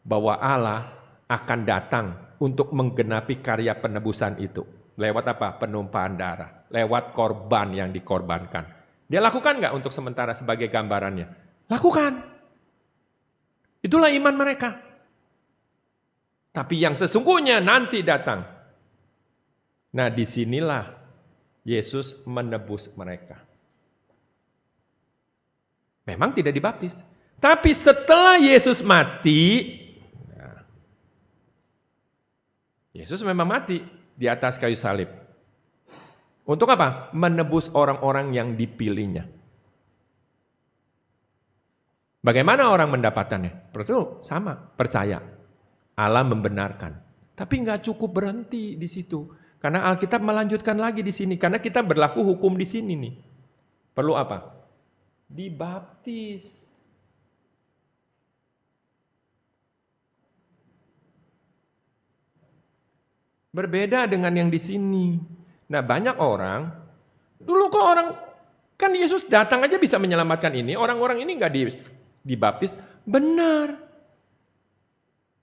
S2: bahwa Allah akan datang untuk menggenapi karya penebusan itu. Lewat apa? Penumpahan darah. Lewat korban yang dikorbankan. Dia lakukan nggak untuk sementara sebagai gambarannya? Lakukan. Itulah iman mereka. Tapi yang sesungguhnya nanti datang. Nah, disinilah Yesus menebus mereka. Memang tidak dibaptis. Tapi setelah Yesus mati, Yesus memang mati di atas kayu salib. Untuk apa? Menebus orang-orang yang dipilihnya. Bagaimana orang mendapatkannya? Pertama, sama, percaya. Allah membenarkan. Tapi nggak cukup berhenti di situ. Karena Alkitab melanjutkan lagi di sini. Karena kita berlaku hukum di sini nih. Perlu apa? Dibaptis. Berbeda dengan yang di sini. Nah, banyak orang, dulu kok orang, kan Yesus datang aja bisa menyelamatkan ini, orang-orang ini nggak dibaptis. Benar.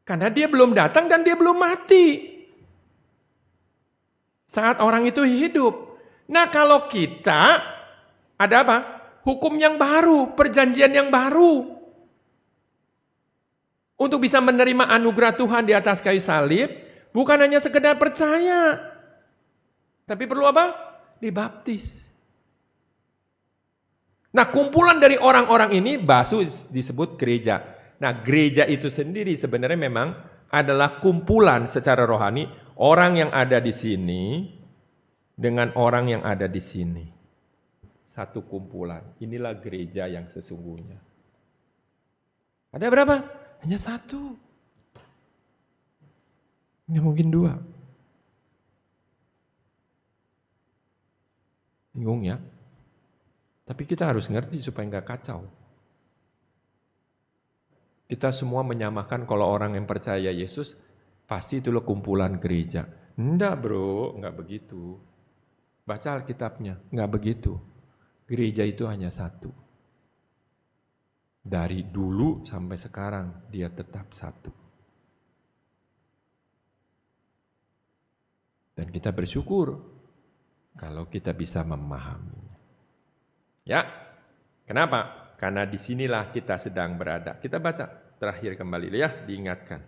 S2: Karena dia belum datang dan dia belum mati. Saat orang itu hidup. Nah, kalau kita, ada apa? Hukum yang baru, perjanjian yang baru. Untuk bisa menerima anugerah Tuhan di atas kayu salib, bukan hanya sekedar percaya. Tapi perlu apa? Dibaptis. Nah, kumpulan dari orang-orang ini basu disebut gereja. Nah, gereja itu sendiri sebenarnya memang adalah kumpulan secara rohani orang yang ada di sini dengan orang yang ada di sini. Satu kumpulan. Inilah gereja yang sesungguhnya. Ada berapa? Hanya satu. Nggak mungkin dua. Bingung ya? Tapi kita harus ngerti supaya nggak kacau. Kita semua menyamakan kalau orang yang percaya Yesus, pasti itulah kumpulan gereja. Enggak bro, enggak begitu. Baca Alkitabnya, enggak begitu. Gereja itu hanya satu. Dari dulu sampai sekarang, dia tetap satu. Dan kita bersyukur kalau kita bisa memahaminya. Ya, kenapa? Karena disinilah kita sedang berada. Kita baca terakhir kembali ya, diingatkan.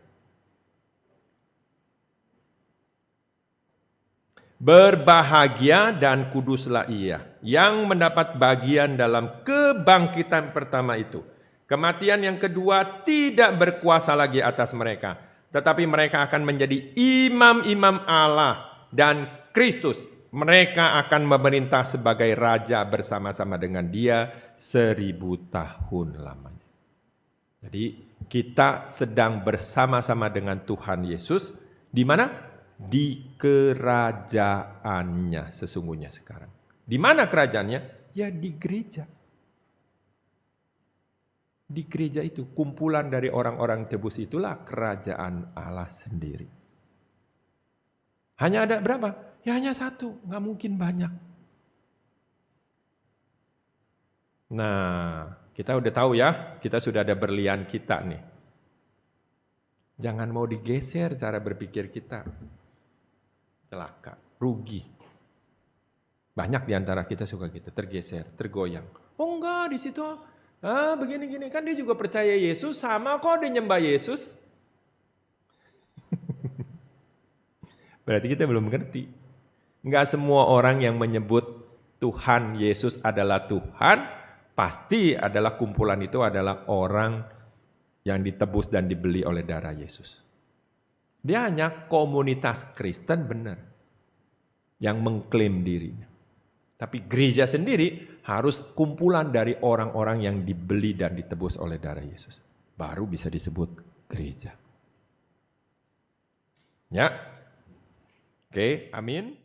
S2: Berbahagia dan kuduslah ia yang mendapat bagian dalam kebangkitan pertama itu. Kematian yang kedua tidak berkuasa lagi atas mereka, tetapi mereka akan menjadi imam-imam Allah dan Kristus. Mereka akan memerintah sebagai raja bersama-sama dengan Dia 1000 tahun lamanya. Jadi kita sedang bersama-sama dengan Tuhan Yesus di mana? Di kerajaannya sesungguhnya sekarang. Di mana kerajaannya? Ya di gereja. Di gereja itu, kumpulan dari orang-orang tebus itulah kerajaan Allah sendiri. Hanya ada berapa? Ya hanya satu, nggak mungkin banyak. Nah, kita udah tahu ya, kita sudah ada berlian kita nih. Jangan mau digeser cara berpikir kita. Celaka, rugi. Banyak di antara kita suka gitu, tergeser, tergoyang. Oh enggak, di situ begini-gini, kan dia juga percaya Yesus, sama kok dia nyembah Yesus. Berarti kita belum mengerti. Enggak semua orang yang menyebut Tuhan Yesus adalah Tuhan, pasti adalah kumpulan itu adalah orang yang ditebus dan dibeli oleh darah Yesus. Dia hanya komunitas Kristen benar, yang mengklaim dirinya. Tapi gereja sendiri harus kumpulan dari orang-orang yang dibeli dan ditebus oleh darah Yesus. Baru bisa disebut gereja. Ya, oke, amin.